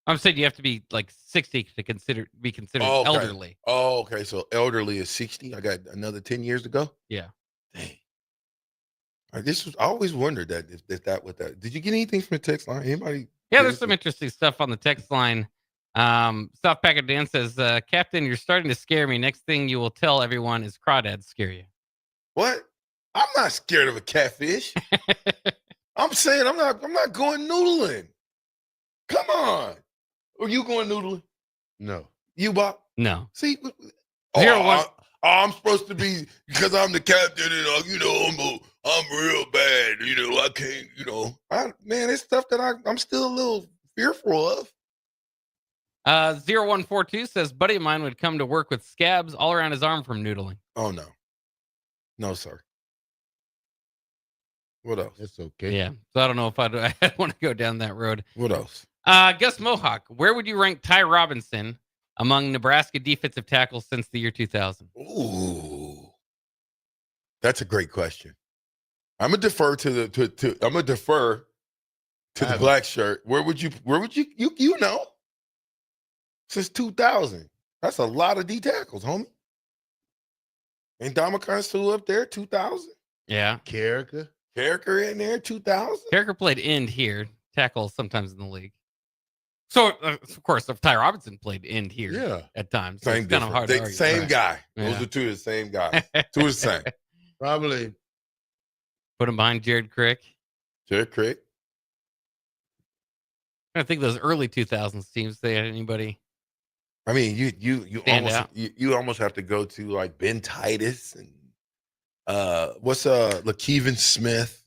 I'm saying you have to be like 60 to be considered elderly. Oh, okay. So elderly is 60. I got another 10 years to go. Yeah. Dang. I always wondered that if that with that. Did you get anything from the text line? Anybody? Yeah, there's some interesting stuff on the text line. South Packet Dan says, Captain, you're starting to scare me. Next thing you will tell everyone is crawdads scare you. What? I'm not scared of a catfish. I'm saying I'm not going noodling. Come on. Are you going noodling? No. You, Bob? No. See, One. I'm supposed to be, because I'm the captain and I'm real bad. I can't, man, it's stuff that I'm still a little fearful of. 0142 says, buddy of mine would come to work with scabs all around his arm from noodling. Oh, no. No, sir. What else? It's okay. Yeah. So I don't know if I'd want to go down that road. What else? Gus Mohawk, where would you rank Ty Robinson among Nebraska defensive tackles since the year 2000? Ooh. That's a great question. I'm gonna defer to the black shirt. Where would you since 2000? That's a lot of D tackles, homie. And Dominican still up there, 2000. Yeah. Carricker in there, 2000. Carricker played end here, tackle sometimes in the league. So, of course, if Ty Robinson played end here at times, so Same it's kind of hard to argue. Same Right. guy. Yeah. Those are two of the same guys. Two of the same. Probably. Put him behind Jared Crick. Jared Crick. I think those early 2000s teams, they had anybody. I mean, you stand almost out. you almost have to go to like Ben Titus and what's LaKeven Smith.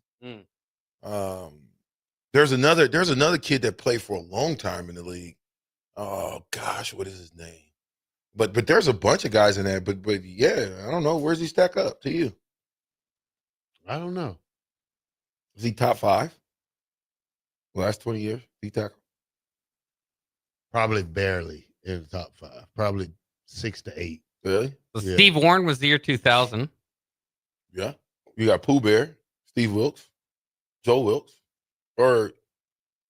There's another kid that played for a long time in the league. Oh gosh, what is his name? But there's a bunch of guys in there. But yeah, I don't know. Where's he stack up to you? I don't know. Is he top 5? Last 20 years, he tackle? Probably barely in the top 5. Probably 6 to 8. Really? So Steve Warren was the year 2000. Yeah. You got Pooh Bear, Steve Wilkes, Joe Wilkes, or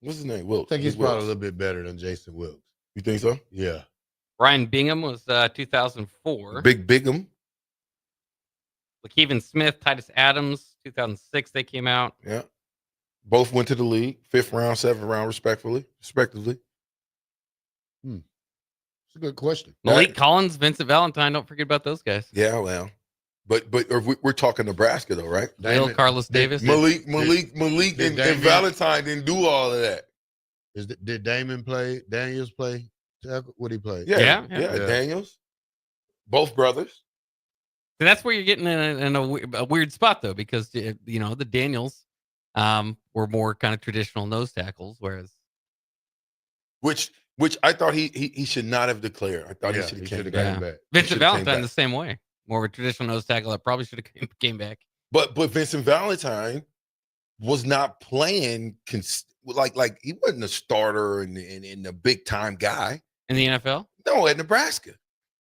what's his name? Wilkes. I think he's Wilkes. probably a little bit better than Jason Wilkes. You think so? Yeah. Ryan Bingham was 2004. Big Bigham. LaKeven Smith, Titus Adams, 2006 they came out. Yeah. Both went to the league, 5th round, 7th round, respectively. It's a good question. Malik Collins, Vincent Valentine, don't forget about those guys. Yeah, well. But we're talking Nebraska though, right? Will Carlos Davis. Malik and Valentine didn't do all of that. Did Daniels play? What he play? Yeah. Daniels. Both brothers. So that's where you're getting in a weird spot though, because the Daniels were more kind of traditional nose tackles, whereas which I thought he should not have declared. I thought he should have came back. Vincent Valentine the same way. More of a traditional nose tackle that probably should have came back. But Vincent Valentine was not playing like he wasn't a starter and a big time guy in the NFL. No, at Nebraska.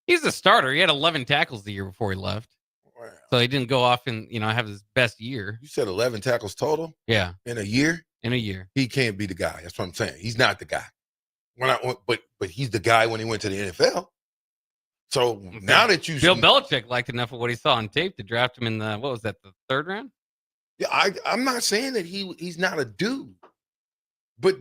He's a starter. He had 11 tackles the year before he left. Wow. So he didn't go off and have his best year. You said 11 tackles total? Yeah. In a year? In a year. He can't be the guy. That's what I'm saying. He's not the guy. But he's the guy when he went to the NFL. So now that you Bill Belichick liked enough of what he saw on tape to draft him in the 3rd round? Yeah, I'm not saying that he's not a dude. But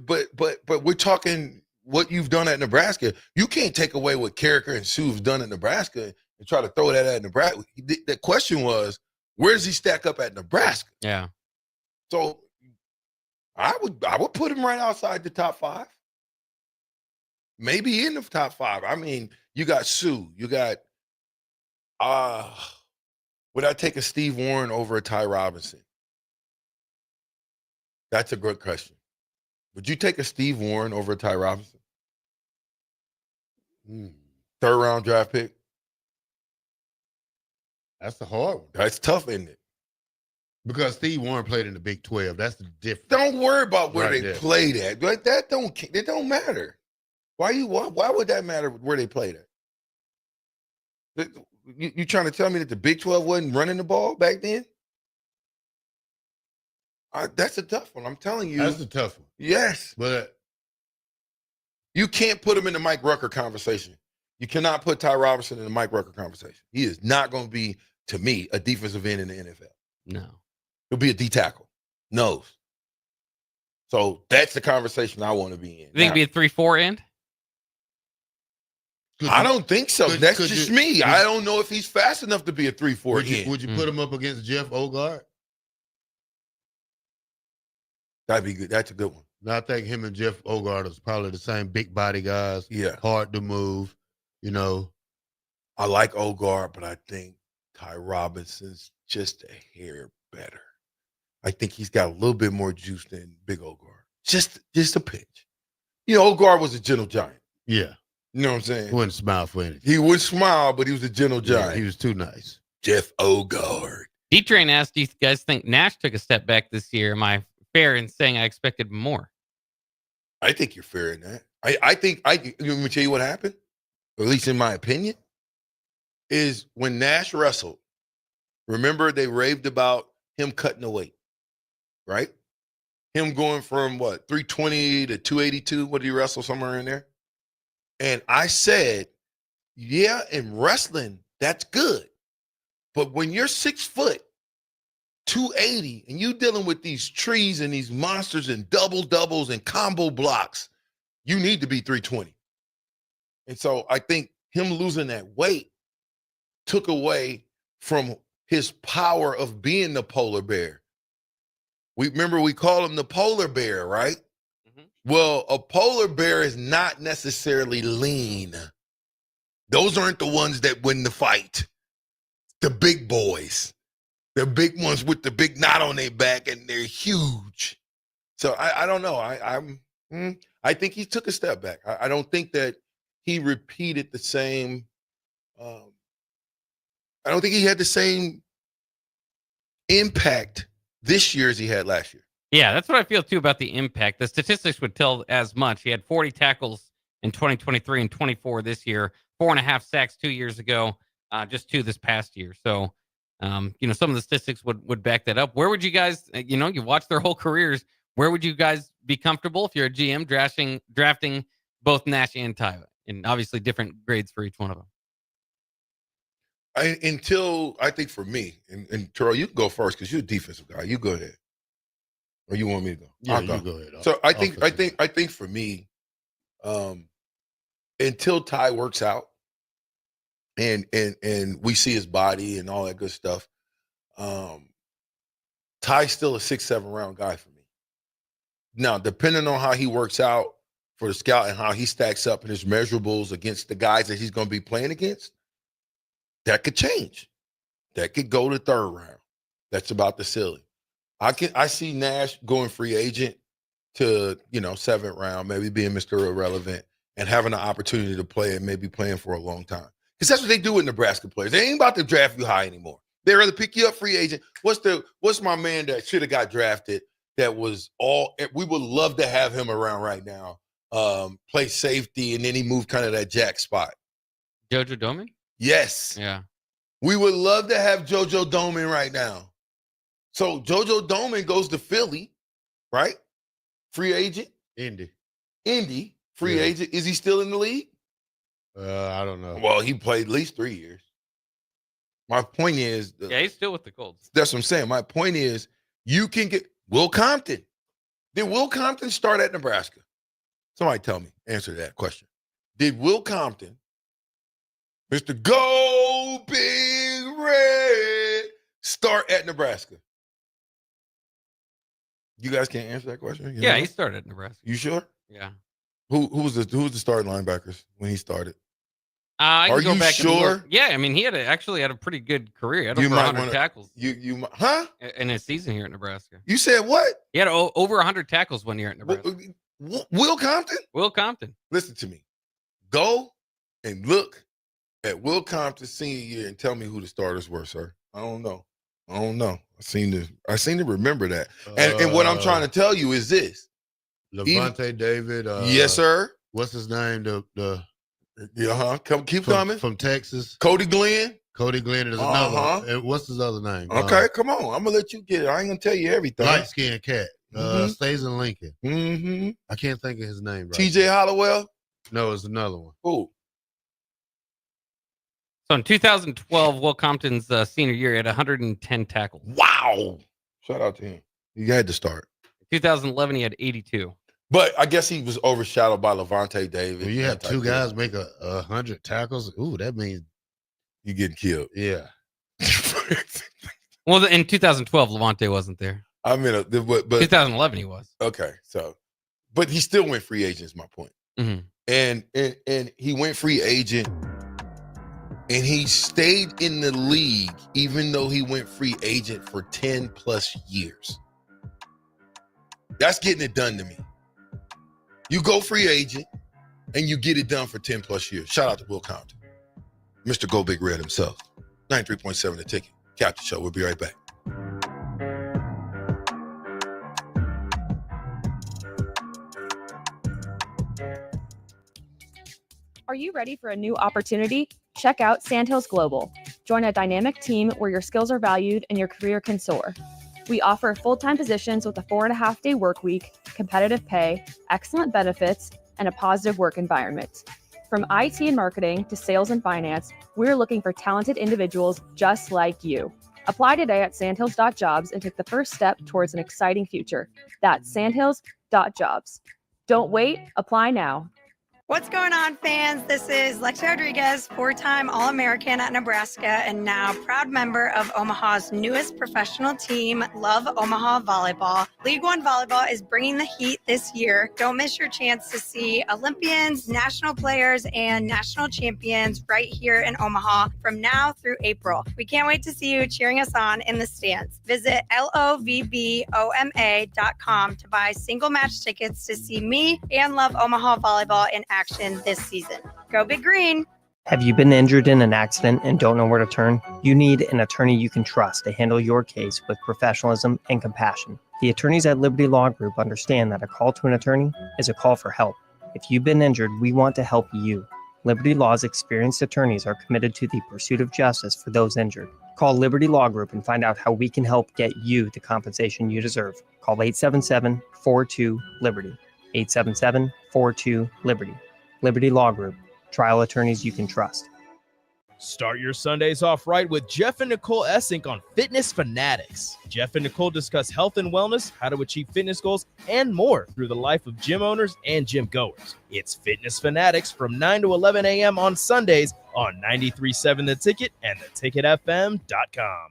we're talking what you've done at Nebraska. You can't take away what Carricker and Sue have done at Nebraska and try to throw that at Nebraska. The question was, where does he stack up at Nebraska? Yeah. So I would put him right outside the top 5. Maybe in the top 5. I mean, you got Sue. You got would I take a Steve Warren over a Ty Robinson? That's a good question. Would you take a Steve Warren over a Ty Robinson? 3rd round draft pick. That's the hard one. That's tough, isn't it? Because Steve Warren played in the Big 12. That's the difference. Don't worry about where they there. played at. But it don't matter. Why would that matter where they played at? You trying to tell me that the Big 12 wasn't running the ball back then? That's a tough one. I'm telling you. That's a tough one. Yes. But you can't put him in the Mike Rucker conversation. You cannot put Ty Robinson in the Mike Rucker conversation. He is not going to be, to me, a defensive end in the NFL. No. He'll be a D tackle. Nose. So that's the conversation I want to be in. You think it'd be a 3-4 end? I don't think so. That's just me. I don't know if he's fast enough to be a 3-4 end. Would you put him up against Jeff Ogard? That'd be good. That's a good one. Now, I think him and Jeff Ogard is probably the same big body guys. Yeah. Hard to move, I like Ogard, but I think Ty Robinson's just a hair better. I think he's got a little bit more juice than Big Ogard. Just a pinch. Ogard was a gentle giant. Yeah. You know what I'm saying? He wouldn't smile for anything. He would smile, but he was a gentle giant. Yeah, he was too nice. Jeff Ogard. D-Train asked, do you guys think Nash took a step back this year? Am I fair in saying I expected more? I think you're fair in that. Let me tell you what happened, or at least in my opinion, is when Nash wrestled, remember they raved about him cutting the weight, right? Him going from 320 to 282. What did he wrestle? Somewhere in there. And I said, yeah, in wrestling, that's good. But when you're 6 foot, 280, and you dealing with these trees and these monsters and doubles and combo blocks, You need to be 320. And so I think him losing that weight took away from his power of being the polar bear. We call him the polar bear, right? Well, a polar bear is not necessarily lean. Those aren't the ones that win the fight. The big boys. The big ones with the big knot on their back, and they're huge. So I don't know. I think he took a step back. I don't think that he repeated the same. I don't think he had the same impact this year as he had last year. Yeah, that's what I feel too about the impact. The statistics would tell as much. He had 40 tackles in 2023 and 24 this year, 4.5 sacks 2 years ago, just 2 this past year. So, some of the statistics would back that up. Where would you guys, you watch their whole careers, where would you guys be comfortable if you're a GM drafting both Nash and Ty? And obviously different grades for each one of them. I think for me, and Terrell, you can go first because you're a defensive guy. You go ahead. Or you want me to go? Yeah, I'll you go ahead. So I think for me, until Ty works out and we see his body and all that good stuff, Ty's still a 6-7 round guy for me. Now, depending on how he works out for the scout and how he stacks up in his measurables against the guys that he's going to be playing against, that could change. That could go to 3rd round. That's about the ceiling. I see Nash going free agent to 7th round, maybe being Mr. Irrelevant and having an opportunity to play and maybe playing for a long time. Because that's what they do with Nebraska players. They ain't about to draft you high anymore. They rather pick you up free agent. What's my man that should have got drafted that was we would love to have him around right now. Play safety, and then he moved kind of that jack spot. JoJo Domann? Yes. Yeah. We would love to have JoJo Domann right now. So JoJo Domann goes to Philly, right? Free agent. Indy, free agent. Is he still in the league? I don't know. Well, he played at least 3 years. My point is... yeah, he's still with the Colts. That's what I'm saying. My point is you can get... Will Compton. Did Will Compton start at Nebraska? Somebody tell me. Answer that question. Did Will Compton, Mr. Go Big Red, start at Nebraska? You guys can't answer that question? He started at Nebraska. You sure? Yeah. Who was the starting linebackers when he started? Are you sure? Yeah, I mean, he actually had a pretty good career. He had over 100 tackles. In his season here at Nebraska. You said what? He had over 100 tackles 1 year at Nebraska. Will Compton? Will Compton. Listen to me. Go and look at Will Compton's senior year and tell me who the starters were, sir. I don't know. I seem to remember that. And what I'm trying to tell you is this. Levante David. Yes, sir. What's his name? Keep coming. From Texas. Cody Glenn. Cody Glenn is another one. And what's his other name? Okay, come on. I'm going to let you get it. I ain't going to tell you everything. Light-skinned cat. Stays in Lincoln. Mm-hmm. I can't think of his name right TJ now. Hollowell? No, it's another one. Who? So in 2012, Will Compton's senior year, he had 110 tackles. Wow. Shout out to him. He had to start. 2011, he had 82. But I guess he was overshadowed by Levante David. When you have two guys make 100 tackles, that means you getting killed. Yeah. Well, in 2012, Levante wasn't there. I mean, but 2011 he was. Okay, so, but he still went free agent. Is my point. Mm-hmm. And he went free agent, and he stayed in the league even though he went free agent for 10 plus years. That's getting it done to me. You go free agent and you get it done for 10 plus years. Shout out to Will Compton, Mr. Go Big Red himself. 93.7 The Ticket. Captain Show. We'll be right back. Are you ready for a new opportunity? Check out Sandhills Global. Join a dynamic team where your skills are valued and your career can soar. We offer full-time positions with a 4.5-day work week, competitive pay, excellent benefits, and a positive work environment. From IT and marketing to sales and finance, we're looking for talented individuals just like you. Apply today at sandhills.jobs and take the first step towards an exciting future. That's sandhills.jobs. Don't wait. Apply now. What's going on, fans? This is Lexi Rodriguez, four-time All-American at Nebraska, and now proud member of Omaha's newest professional team, Love Omaha Volleyball. League One Volleyball is bringing the heat this year. Don't miss your chance to see Olympians, national players, and national champions right here in Omaha from now through April. We can't wait to see you cheering us on in the stands. Visit lovboma.com to buy single match tickets to see me and Love Omaha Volleyball in action this season. Go Big Green! Have you been injured in an accident and don't know where to turn? You need an attorney you can trust to handle your case with professionalism and compassion. The attorneys at Liberty Law Group understand that a call to an attorney is a call for help. If you've been injured, we want to help you. Liberty Law's experienced attorneys are committed to the pursuit of justice for those injured. Call Liberty Law Group and find out how we can help get you the compensation you deserve. Call 877-42-LIBERTY. 877-42-LIBERTY. Liberty Law Group. Trial attorneys you can trust. Start your Sundays off right with Jeff and Nicole Essink on Fitness Fanatics. Jeff and Nicole discuss health and wellness, how to achieve fitness goals, and more through the life of gym owners and gym goers. It's Fitness Fanatics from 9 to 11 a.m. on Sundays on 93.7 The Ticket and theticketfm.com.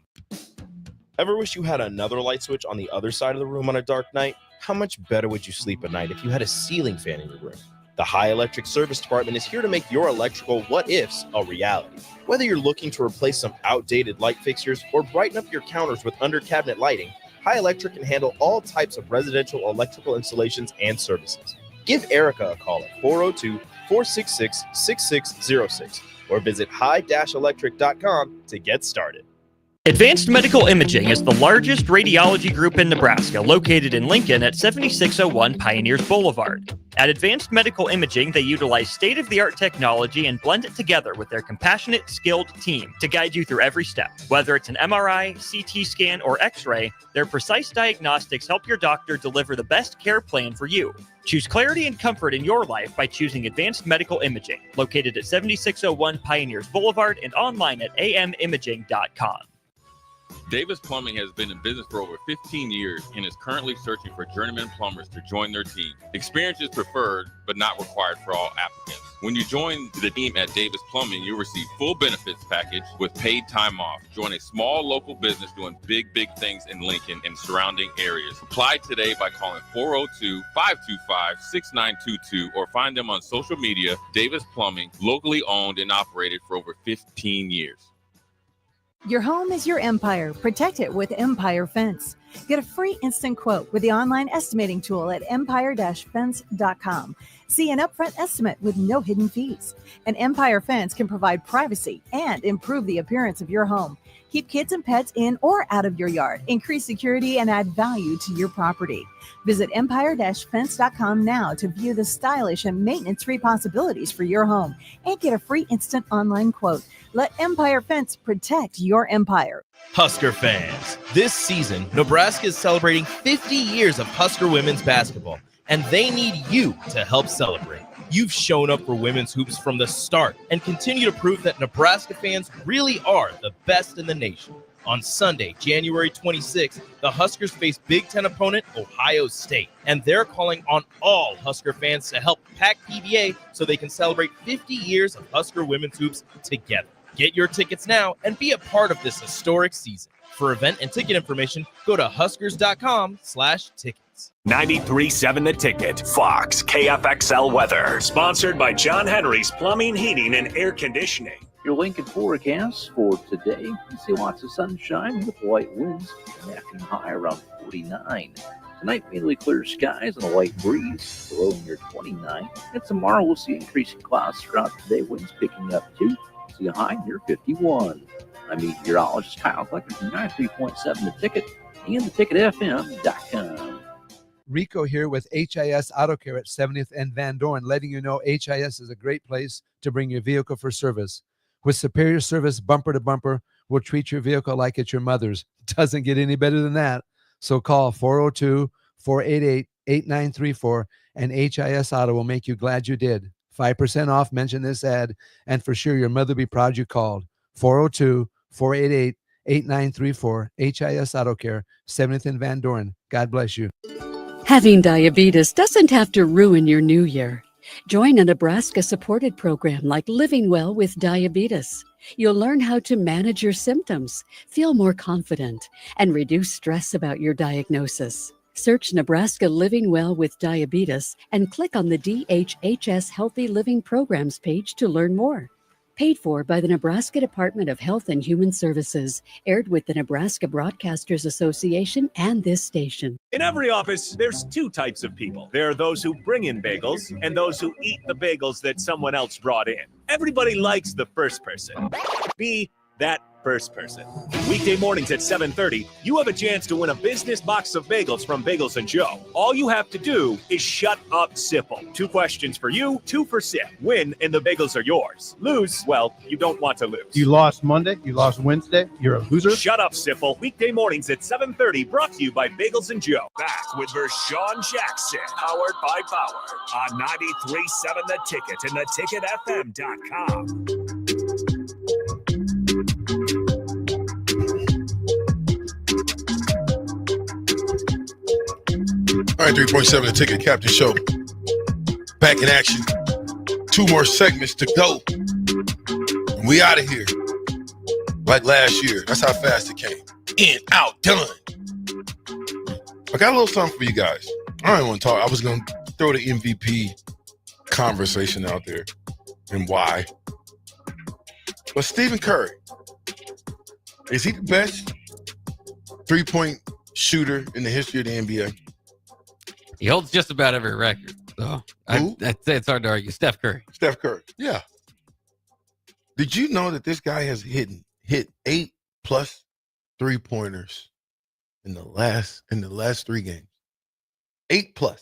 Ever wish you had another light switch on the other side of the room on a dark night? How much better would you sleep at night if you had a ceiling fan in your room? The High Electric Service Department is here to make your electrical what-ifs a reality. Whether you're looking to replace some outdated light fixtures or brighten up your counters with under-cabinet lighting, High Electric can handle all types of residential electrical installations and services. Give Erica a call at 402-466-6606 or visit high-electric.com to get started. Advanced Medical Imaging is the largest radiology group in Nebraska, located in Lincoln at 7601 Pioneers Boulevard. At Advanced Medical Imaging, they utilize state-of-the-art technology and blend it together with their compassionate, skilled team to guide you through every step. Whether it's an MRI, CT scan, or X-ray, their precise diagnostics help your doctor deliver the best care plan for you. Choose clarity and comfort in your life by choosing Advanced Medical Imaging, located at 7601 Pioneers Boulevard and online at amimaging.com. Davis Plumbing has been in business for over 15 years and is currently searching for journeyman plumbers to join their team. Experience is preferred, but not required for all applicants. When you join the team at Davis Plumbing, you'll receive full benefits package with paid time off. Join a small local business doing big things in Lincoln and surrounding areas. Apply today by calling 402-525-6922 or find them on social media. Davis Plumbing, locally owned and operated for over 15 years. Your home is your empire. Protect it with Empire Fence. Get a free instant quote with the online estimating tool at empire-fence.com. See an upfront estimate with no hidden fees. An Empire Fence can provide privacy and improve the appearance of your home. Keep kids and pets in or out of your yard. Increase security and add value to your property. Visit empire-fence.com now to view the stylish and maintenance-free possibilities for your home and get a free instant online quote. Let Empire Fence protect your empire. Husker fans, this season, Nebraska is celebrating 50 years of Husker women's basketball, and they need you to help celebrate. You've shown up for women's hoops from the start and continue to prove that Nebraska fans really are the best in the nation. On Sunday, January 26th, the Huskers face Big Ten opponent Ohio State, and they're calling on all Husker fans to help pack PBA so they can celebrate 50 years of Husker women's hoops together. Get your tickets now and be a part of this historic season. For event and ticket information, go to huskers.com/tickets. 93.7 The Ticket, Fox, KFXL weather. Sponsored by John Henry's Plumbing, Heating, and Air Conditioning. Your Lincoln forecast for today, you see lots of sunshine with light winds, an afternoon high around 49. Tonight, mainly clear skies and a light breeze, below near 29. And tomorrow, we'll see increasing clouds throughout the day, winds picking up too. See a high near 51. I'm meteorologist Kyle Flecker from 93.7 The Ticket and theticketfm.com. Rico here with HIS Auto Care at 70th and Van Dorn, letting you know HIS is a great place to bring your vehicle for service. With superior service bumper to bumper, we'll treat your vehicle like it's your mother's. Doesn't get any better than that. So call 402-488-8934 and HIS Auto will make you glad you did. 5% off, mention this ad, and for sure your mother will be proud you called. 402-488-8934, HIS Auto Care, 70th and Van Dorn. God bless you. Having diabetes doesn't have to ruin your new year. Join a Nebraska supported program like Living Well with Diabetes. You'll learn how to manage your symptoms, feel more confident, and reduce stress about your diagnosis. Search Nebraska Living Well with Diabetes and click on the DHHS Healthy Living Programs page to learn more. Paid for by the Nebraska Department of Health and Human Services, aired with the Nebraska Broadcasters Association and this station. In every office, there's two types of people. There are those who bring in bagels and those who eat the bagels that someone else brought in. Everybody likes the first person. Be that first person. Weekday mornings at 7:30, you have a chance to win a business box of bagels from Bagels & Joe. All you have to do is shut up, Sipple. 2 questions for you, 2 for Sip. Win, and the bagels are yours. Lose, well, you don't want to lose. You lost Monday, you lost Wednesday, you're a loser. Shut up, Sipple. Weekday mornings at 7:30, brought to you by Bagels & Joe. Back with Vershawn Jackson, powered by Power, on 93.7 The Ticket and theticketfm.com. All right, 3.7 The Ticket, Captain Show. Back in action. 2 more segments to go. We out of here. Like last year. That's how fast it came. In, out, done. I got a little something for you guys. I don't want to talk. I was going to throw the MVP conversation out there and why. But Stephen Curry, is he the best 3-point shooter in the history of the NBA? He holds just about every record. So I'd say it's hard to argue. Steph Curry. Steph Curry. Yeah. Did you know that this guy has hit 8+ 3-pointers in the last 3 games? 8+.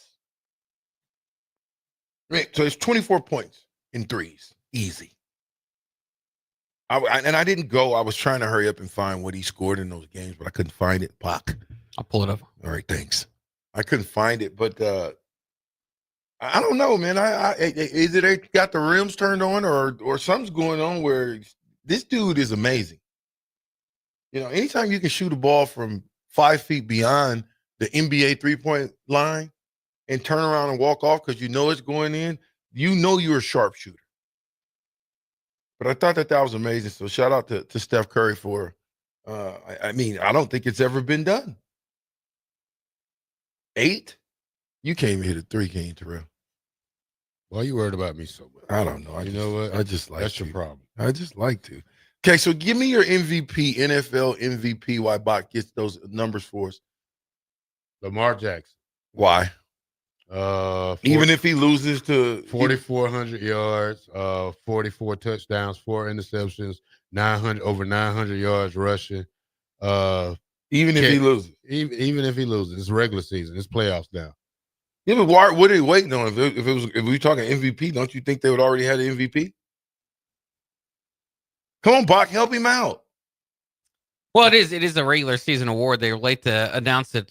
Right, so it's 24 points in threes. Easy. I didn't go. I was trying to hurry up and find what he scored in those games, but I couldn't find it. Bach. I'll pull it up. All right, thanks. I couldn't find it, but I don't know, man. Is it got the rims turned on or something's going on where this dude is amazing. You know, anytime you can shoot a ball from 5 feet beyond the NBA 3-point line and turn around and walk off because you know it's going in, you know you're a sharpshooter. But I thought that was amazing. So shout out to Steph Curry for, I don't think it's ever been done. 8? You can't even hit a 3, can you, Terrell? Why are you worried about me so much? I don't know. You know what? I just like That's to. your problem. I just like to. Okay, so give me your MVP, NFL MVP, why Bach gets those numbers for us. Lamar Jackson. Why? Even if he loses to 4,400 yards, 44 touchdowns, 4 interceptions, over 900 yards rushing. Even if he loses. Even if he loses, it's regular season. It's playoffs now. Yeah, but what are they waiting on? If we talking MVP, don't you think they would already have the MVP? Come on, Bach, help him out. Well, it is a regular season award. They're late to announce it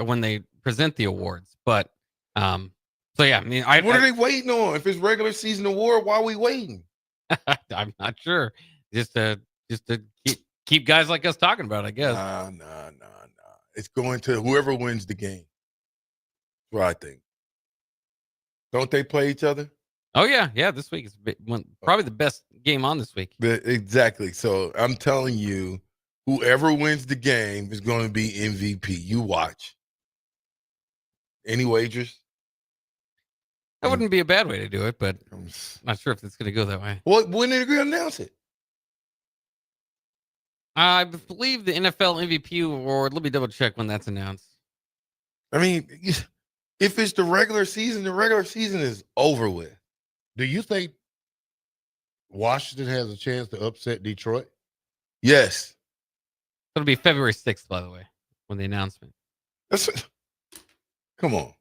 when they present the awards, but so yeah. I mean, what are they waiting on? If it's regular season award, why are we waiting? I'm not sure. Just to keep guys like us talking about it, I guess. Nah. It's going to whoever wins the game. That's what I think. Don't they play each other? Oh yeah. This week is probably the best game on this week. Exactly. So I'm telling you, whoever wins the game is going to be MVP. You watch. Any wagers? That wouldn't be a bad way to do it, but I'm not sure if it's going to go that way. Well, when are they going to announce it? I believe the NFL MVP award. Let me double check when that's announced. I mean, if it's the regular season is over with. Do you think Washington has a chance to upset Detroit? Yes. It'll be February 6th, by the way, when the announcement. Come on.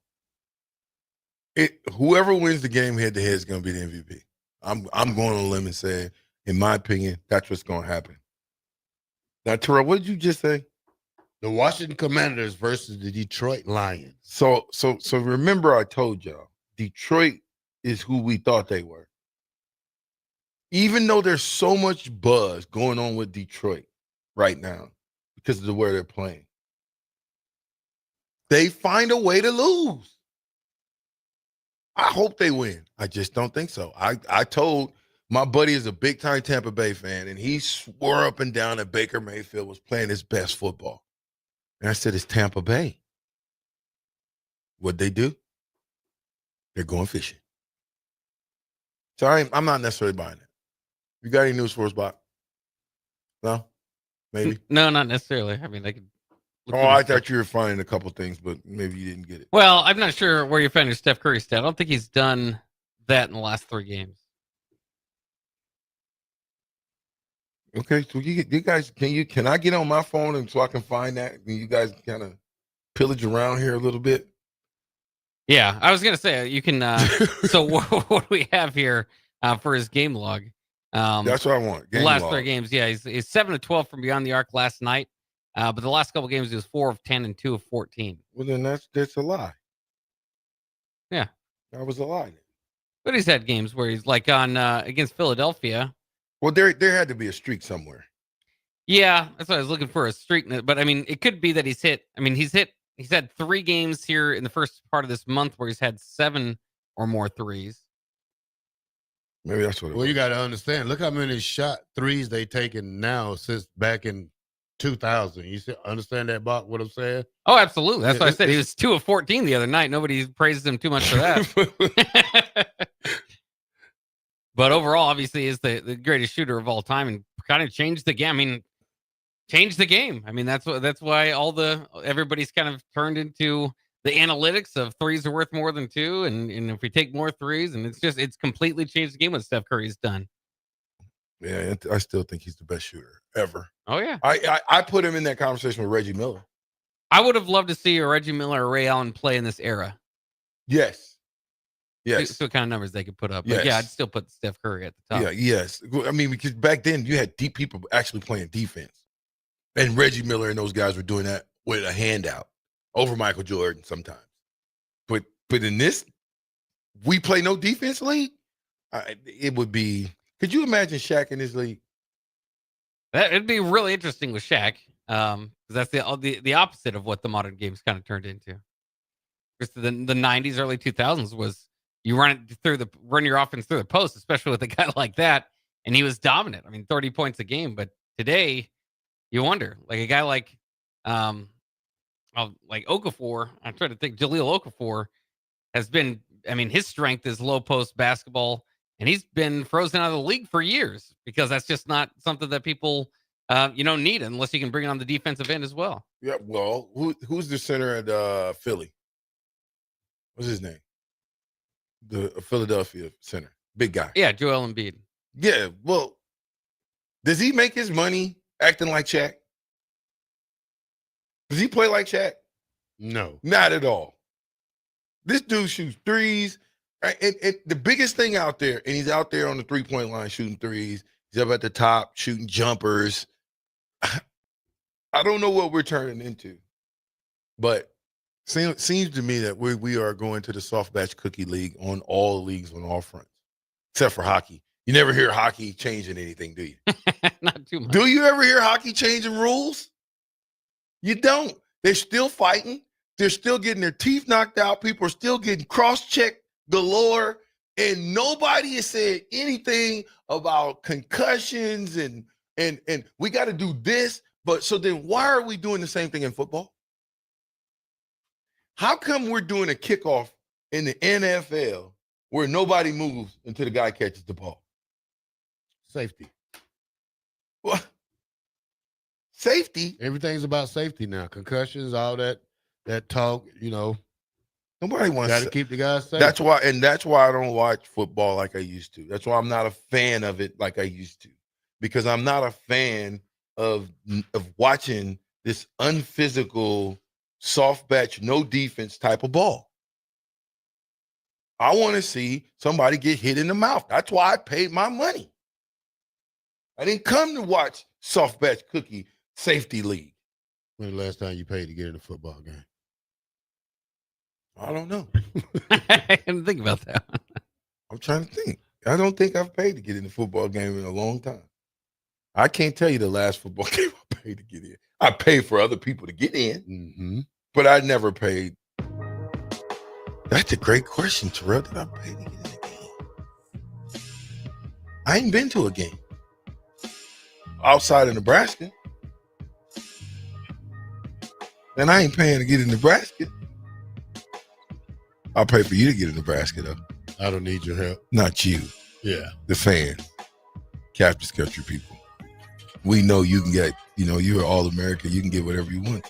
Whoever wins the game head-to-head is going to be the MVP. I'm going on a limb and saying, in my opinion, that's what's going to happen. Now, Terrell, what did you just say? The Washington Commanders versus the Detroit Lions. So remember I told y'all, Detroit is who we thought they were. Even though there's so much buzz going on with Detroit right now because of the way they're playing. They find a way to lose. I hope they win. I just don't think so. I told my buddy is a big-time Tampa Bay fan, and he swore up and down that Baker Mayfield was playing his best football. And I said, it's Tampa Bay. What'd they do? They're going fishing. Sorry, I'm not necessarily buying it. You got any news for us, Bob? No? Maybe? No, not necessarily. I mean, I could. I thought you were finding a couple things, but maybe you didn't get it. Well, I'm not sure where you're finding Steph Curry's stat. I don't think he's done that in the last 3 games. Okay, so you guys, can I get on my phone and so I can find that? And you guys kind of pillage around here a little bit. Yeah, I was gonna say you can. So what do we have here for his game log? That's what I want. The last 3 games, yeah, he's 7 of 12 from beyond the arc last night. But the last couple games, he was 4 of 10 and 2 of 14. Well, then that's a lie. Yeah, that was a lie. But he's had games where he's like on against Philadelphia. Well, there had to be a streak somewhere. Yeah, that's why I was looking for a streak. But I mean, it could be that he's hit. I mean, he's had 3 games here in the first part of this month where he's had 7 or more threes. Maybe that's what it was. You got to understand. Look how many shot threes they taken now since back in 2000. You understand that, Bob, what I'm saying? Oh, absolutely. That's why I said he was 2 of 14 the other night. Nobody praises him too much for that. But overall, obviously, is the greatest shooter of all time and kind of changed the game. I mean, changed the game. I mean, that's why everybody's kind of turned into the analytics of threes are worth more than 2, and if we take more threes, and it's completely changed the game what Steph Curry's done. Yeah, I still think he's the best shooter ever. Oh yeah, I put him in that conversation with Reggie Miller. I would have loved to see a Reggie Miller or Ray Allen play in this era. Yes. See what kind of numbers they could put up. But yes. Yeah, I'd still put Steph Curry at the top. Yeah, yes. I mean, because back then you had deep people actually playing defense. And Reggie Miller and those guys were doing that with a handout over Michael Jordan sometimes. But in this, we play no defense league? It would be, could you imagine Shaq in this league? It'd be really interesting with Shaq. Because that's the opposite of what the modern game's kind of turned into. The 90s, early 2000s was you run your offense through the post, especially with a guy like that, and he was dominant. I mean, 30 points a game. But today, you wonder, like a guy like Okafor. I'm trying to think. Jahlil Okafor has been. I mean, his strength is low post basketball, and he's been frozen out of the league for years because that's just not something that people need unless you can bring it on the defensive end as well. Yeah. Well, who's the center at Philly? What's his name? The Philadelphia center. Big guy. Yeah, Joel Embiid. Yeah, well, does he make his money acting like Shaq? Does he play like Shaq? No. Not at all. This dude shoots threes. The biggest thing out there, and he's out there on the three-point line shooting threes. He's up at the top shooting jumpers. I don't know what we're turning into, but seems to me that we are going to the soft batch cookie league on all leagues on all fronts, except for hockey. You never hear hockey changing anything, do you? Not too much. Do you ever hear hockey changing rules? You don't. They're still fighting. They're still getting their teeth knocked out. People are still getting cross-checked galore, and nobody has said anything about concussions and we got to do this. But so then why are we doing the same thing in football? How come we're doing a kickoff in the NFL where nobody moves until the guy catches the ball? Safety. What? Safety? Everything's about safety now. Concussions, all that talk, Nobody wants to keep the guys safe. That's why I don't watch football like I used to. That's why I'm not a fan of it like I used to. Because I'm not a fan of watching this unphysical, soft batch, no defense type of ball. I want to see somebody get hit in the mouth. That's why I paid my money. I didn't come to watch soft batch cookie safety league. When the last time you paid to get in a football game? I don't know. I didn't think about that. I'm trying to think. I don't think I've paid to get in a football game in a long time. I can't tell you the last football game I paid to get in. I paid for other people to get in. Mm-hmm. But I never paid. That's a great question, Terrell. Did I pay to get in a game? I ain't been to a game outside of Nebraska. And I ain't paying to get in Nebraska. I'll pay for you to get in Nebraska, though. I don't need your help. Not you. Yeah. The fans. Cactus Country people. We know you can get, you're All-American. You can get whatever you want.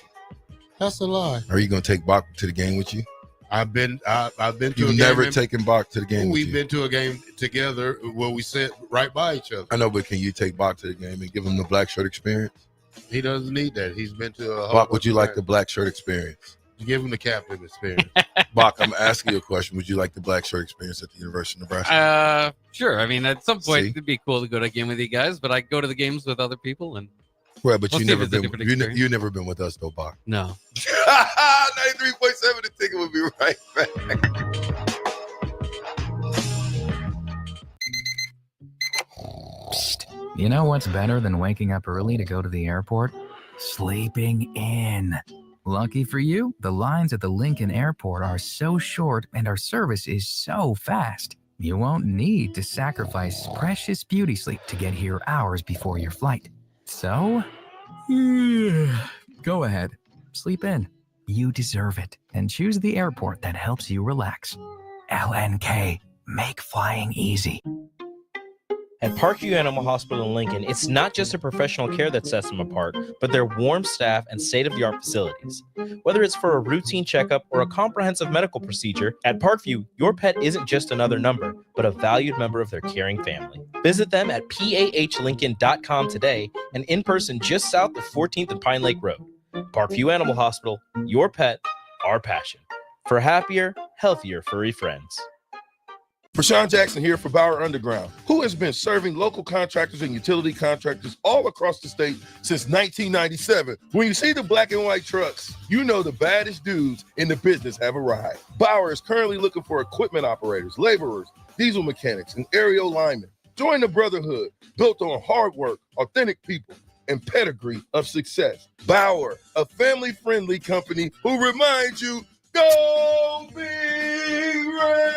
That's a lie. Are you going to take Bach to the game with you? I've been to You've a never game. taken Bach to the game with We've you. been to a game together where we sat right by each other. I know, but can you take Bach to the game and give him the black shirt experience? He doesn't need that. He's been to a whole Bach, would you bunch like of the black shirt experience? games. Give him the captain experience. Bach, I'm asking you a question. Would you like the black shirt experience at the University of Nebraska? Sure. I mean, at some point, See? it'd be cool to go to a game with you guys, but I go to the games with other people, and Well, but we'll you see if never it's a been. different experience. You never been with us though, Bach. No. 93.7 The Ticket will be right back. You know what's better than waking up early to go to the airport? Sleeping in. Lucky for you, the lines at the Lincoln Airport are so short and our service is so fast. You won't need to sacrifice precious beauty sleep to get here hours before your flight. So, go ahead, sleep in. You deserve it, and choose the airport that helps you relax. LNK, make flying easy. At Parkview Animal Hospital in Lincoln, it's not just a professional care that sets them apart, but their warm staff and state-of-the-art facilities. Whether it's for a routine checkup or a comprehensive medical procedure, at Parkview, your pet isn't just another number, but a valued member of their caring family. Visit them at pahlincoln.com today and in person just south of 14th and Pine Lake Road. Parkview Animal Hospital, your pet, our passion. For happier, healthier furry friends. Rashawn Jackson here for Bauer Underground, who has been serving local contractors and utility contractors all across the state since 1997. When you see the black and white trucks, you know the baddest dudes in the business have arrived. Bauer is currently looking for equipment operators, laborers, diesel mechanics, and aerial linemen. Join the brotherhood built on hard work, authentic people, and pedigree of success. Bauer, a family-friendly company who reminds you, go Big Red!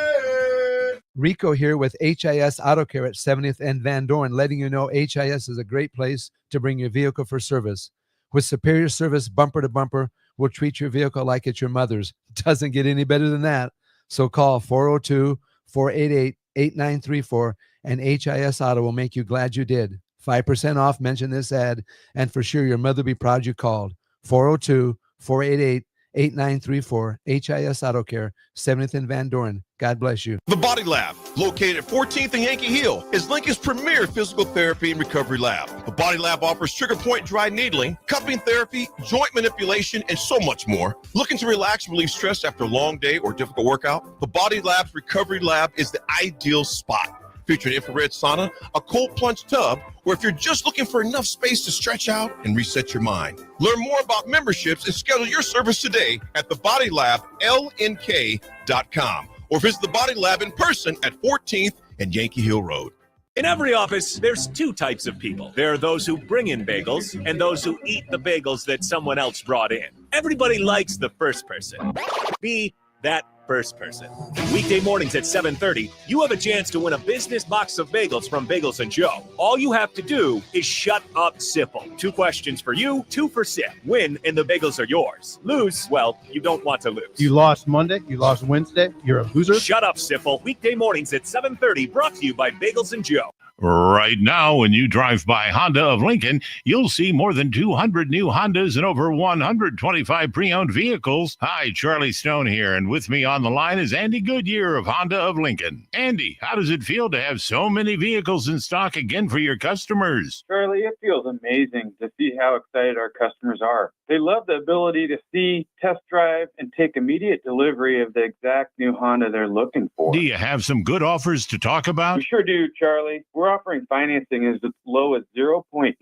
Rico here with HIS Auto Care at 70th and Van Dorn, letting you know HIS is a great place to bring your vehicle for service. With superior service bumper to bumper, we'll treat your vehicle like it's your mother's. Doesn't get any better than that. So call 402-488-8934 and HIS Auto will make you glad you did. 5% off, mention this ad, and for sure your mother will be proud you called. 402-488-8934, HIS Auto Care, 70th and Van Dorn. God bless you. The Body Lab, located at 14th and Yankee Hill, is Lincoln's premier physical therapy and recovery lab. The Body Lab offers trigger point dry needling, cupping therapy, joint manipulation, and so much more. Looking to relax and relieve stress after a long day or difficult workout? The Body Lab's recovery lab is the ideal spot. Featuring infrared sauna, a cold plunge tub, or if you're just looking for enough space to stretch out and reset your mind. Learn more about memberships and schedule your service today at thebodylablnk.com or visit the Body Lab in person at 14th and Yankee Hill Road. In every office, there's two types of people. There are those who bring in bagels and those who eat the bagels that someone else brought in. Everybody likes the first person. Be that first person. Weekday mornings at 7:30, you have a chance to win a business box of bagels from Bagels & Joe. All you have to do is shut up, Sipple. 2 questions for you, 2 for Sip. Win, and the bagels are yours. Lose, well, you don't want to lose. You lost Monday. You lost Wednesday. You're a loser. Shut up, Sipple. Weekday mornings at 7:30, brought to you by Bagels & Joe. Right now, when you drive by Honda of Lincoln, you'll see more than 200 new Hondas and over 125 pre-owned vehicles. Hi, Charlie Stone here, and with me on the line is Andy Goodyear of Honda of Lincoln. Andy, how does it feel to have so many vehicles in stock again for your customers? Charlie, it feels amazing to see how excited our customers are. They love the ability to see, test drive, and take immediate delivery of the exact new Honda they're looking for. Do you have some good offers to talk about? We sure do, Charlie. We're offering financing as low as 0.9%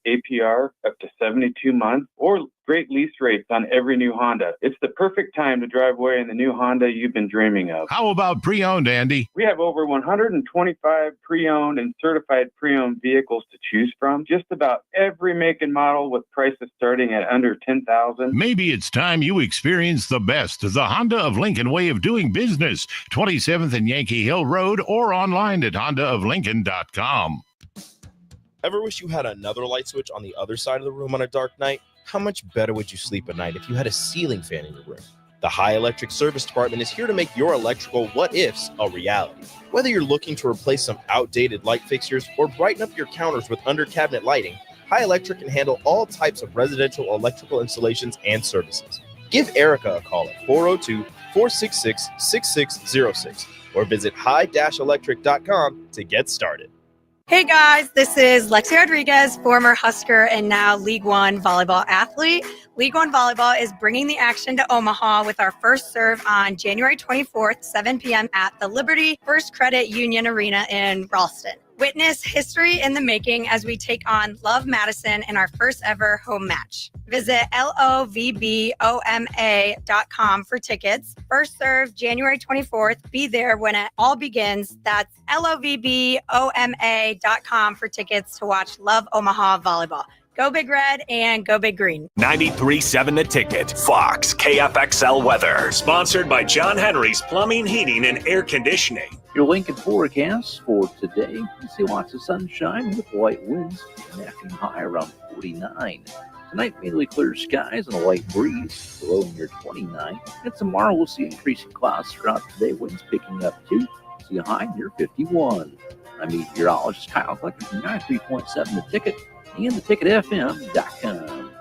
APR up to 72 months or great lease rates on every new Honda. It's the perfect time to drive away in the new Honda you've been dreaming of. How about pre-owned, Andy? We have over 125 pre-owned and certified pre-owned vehicles to choose from. Just about every make and model with prices starting at under $10,000. Maybe it's time you experience the best, the Honda of Lincoln way of doing business. 27th and Yankee Hill Road or online at hondaoflincoln.com. Ever wish you had another light switch on the other side of the room on a dark night? How much better would you sleep at night if you had a ceiling fan in your room? The High Electric Service Department is here to make your electrical what-ifs a reality. Whether you're looking to replace some outdated light fixtures or brighten up your counters with under-cabinet lighting, High Electric can handle all types of residential electrical installations and services. Give Erica a call at 402-466-6606 or visit high-electric.com to get started. Hey guys, this is Lexi Rodriguez, former Husker and now League One volleyball athlete. League One volleyball is bringing the action to Omaha with our first serve on January 24th, 7 p.m. at the Liberty First Credit Union Arena in Ralston. Witness history in the making as we take on Love Madison in our first ever home match. Visit lovboma.com for tickets. First serve January 24th. Be there when it all begins. That's lovboma.com for tickets to watch Love Omaha volleyball. Go Big Red and go Big Green. 93.7 The Ticket. Fox KFXL weather. Sponsored by John Henry's Plumbing, Heating, and Air Conditioning. Your Lincoln forecast for today. You see lots of sunshine with light winds and afternoon high around 49. Tonight, mainly clear skies and a light breeze below near 29. And tomorrow, we'll see increasing clouds throughout the day. Winds picking up too. See a high near 51. I'm meteorologist Kyle Klecker from 93.7 The Ticket and theticketfm.com.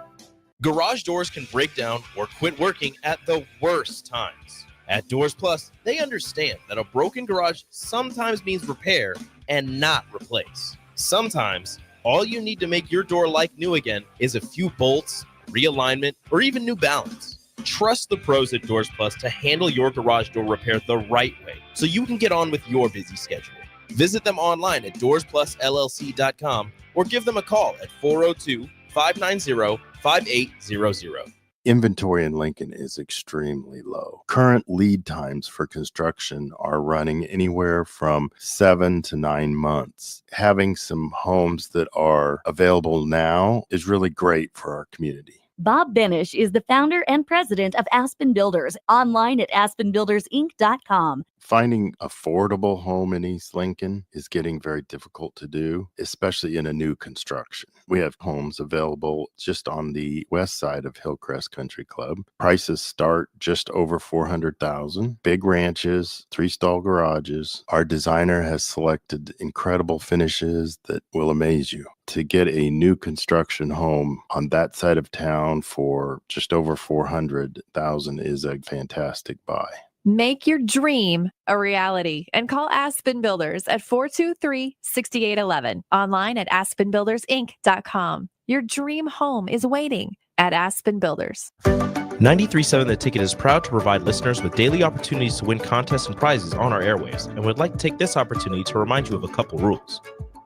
Garage doors can break down or quit working at the worst times. At Doors Plus, they understand that a broken garage sometimes means repair and not replace. Sometimes, all you need to make your door like new again is a few bolts, realignment, or even new balance. Trust the pros at Doors Plus to handle your garage door repair the right way so you can get on with your busy schedule. Visit them online at doorsplusllc.com or give them a call at 402-590-5800. Inventory in Lincoln is extremely low. Current lead times for construction are running anywhere from 7 to 9 months. Having some homes that are available now is really great for our community. Bob Benish is the founder and president of Aspen Builders, online at aspenbuildersinc.com. Finding affordable home in East Lincoln is getting very difficult to do, especially in a new construction. We have homes available just on the west side of Hillcrest Country Club. Prices start just over $400,000. Big ranches, 3-stall garages. Our designer has selected incredible finishes that will amaze you. To get a new construction home on that side of town for just over $400,000 is a fantastic buy. Make your dream a reality and call Aspen Builders at 423-6811. Online at aspenbuildersinc.com. Your dream home is waiting at Aspen Builders. 93.7 The Ticket is proud to provide listeners with daily opportunities to win contests and prizes on our airwaves and would like to take this opportunity to remind you of a couple rules.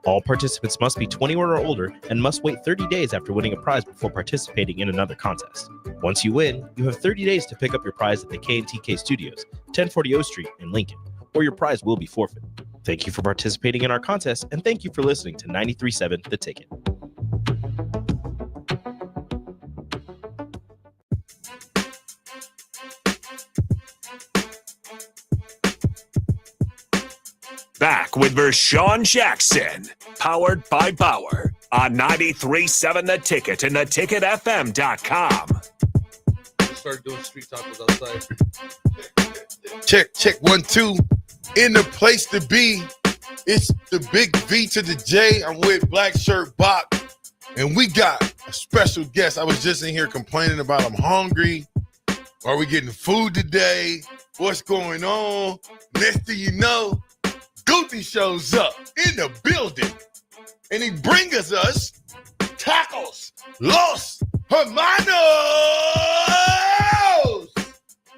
All participants must be 21 or older and must wait 30 days after winning a prize before participating in another contest. Once you win, you have 30 days to pick up your prize at the K&TK Studios, 1040 O Street in Lincoln, or your prize will be forfeited. Thank you for participating in our contest, and thank you for listening to 93.7 The Ticket. Back with Vershawn Jackson, powered by Bauer, on 93.7 The Ticket and theticketfm.com. Start doing street tacos outside. Check 1 2. In the place to be. It's the big V to the J. I'm with Black Shirt Bop, and we got a special guest. I was just in here complaining about I'm hungry. Are we getting food today? What's going on? Next thing you know, Goofy shows up in the building, and he brings us tacos Los Hermanos.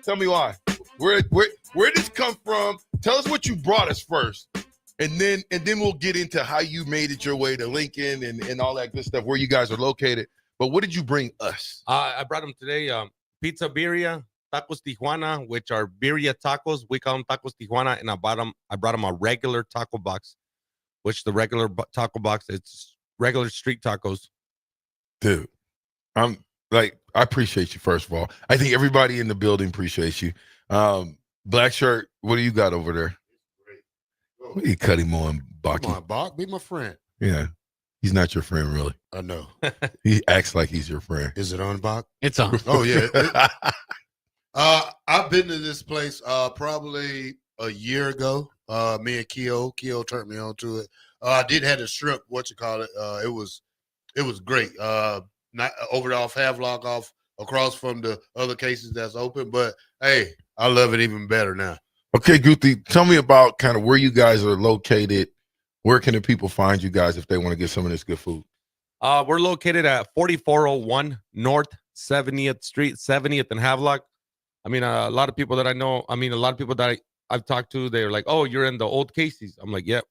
Tell me why. Where this come from? Tell us what you brought us first, and then we'll get into how you made it your way to Lincoln and all that good stuff, where you guys are located. But what did you bring us? I brought them today. Pizza Birria, Tacos Tijuana, which are birria tacos. We call them Tacos Tijuana, and I brought them a regular taco box, which the regular taco box, it's regular street tacos. Dude, I'm like, I appreciate you, first of all. I think everybody in the building appreciates you. Black shirt, what do you got over there? What are you cutting on, Baki? Come on, Bach, be my friend. Yeah. He's not your friend, really. I know. He acts like he's your friend. Is it on, Bach? It's on. Oh, yeah. I've been to this place probably a year ago. Me and Keo turned me on to it. I did have the shrimp, it was great. Not over off Havelock, off across from the other cases that's open, but hey, I love it even better now. Okay, Guti, tell me about kind of where you guys are located. Where can the people find you guys if they want to get some of this good food? We're located at 4401 North 70th Street, 70th and Havelock. I mean, a lot of people that I know, a lot of people that I've talked to, they're like, oh, you're in the old Casey's. I'm like, yep.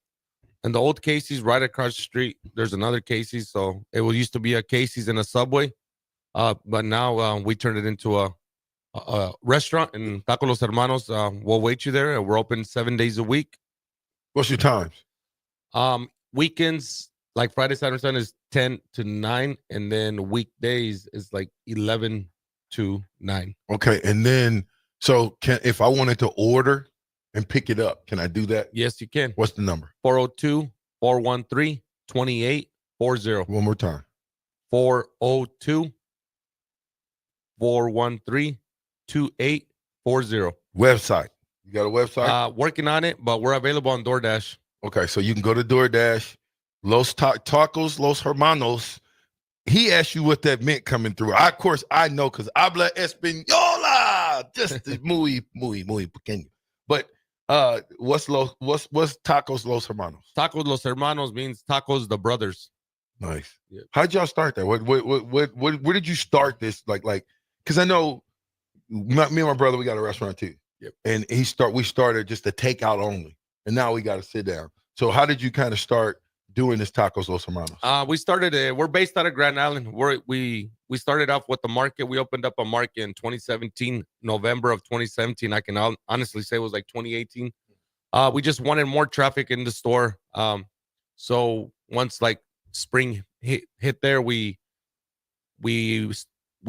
And the old Casey's right across the street, there's another Casey's. So it used to be a Casey's and a Subway. But now we turned it into a restaurant, and Taco Los Hermanos will wait you there. And we're open 7 days a week. What's your times? Weekends, like Friday, Saturday, Sunday is 10 to 9. And then weekdays is like 11 to 9. Okay. And then, so if I wanted to order and pick it up, can I do that? Yes, you can. What's the number? 402-413-2840. One more time. 402-413-2840. Website. You got a website? Working on it, but we're available on DoorDash. Okay, so you can go to DoorDash. Los Tacos, Los Hermanos. He asked you what that meant coming through. Of course, I know because habla española. Just muy pequeño. But what's Tacos Los Hermanos? Tacos Los Hermanos means tacos the brothers. Nice. Yeah. How'd y'all start that? Where did you start this? Like, because I know me and my brother, we got a restaurant too. Yep. And we started just a takeout only. And now we got to sit down. So how did you kind of start doing this Tacos Los Hermanos? We started we're based out of Grand Island. We started off with the market. We opened up a market in 2017, November of 2017. I can honestly say it was like 2018. We just wanted more traffic in the store. So once like spring hit there, we didn't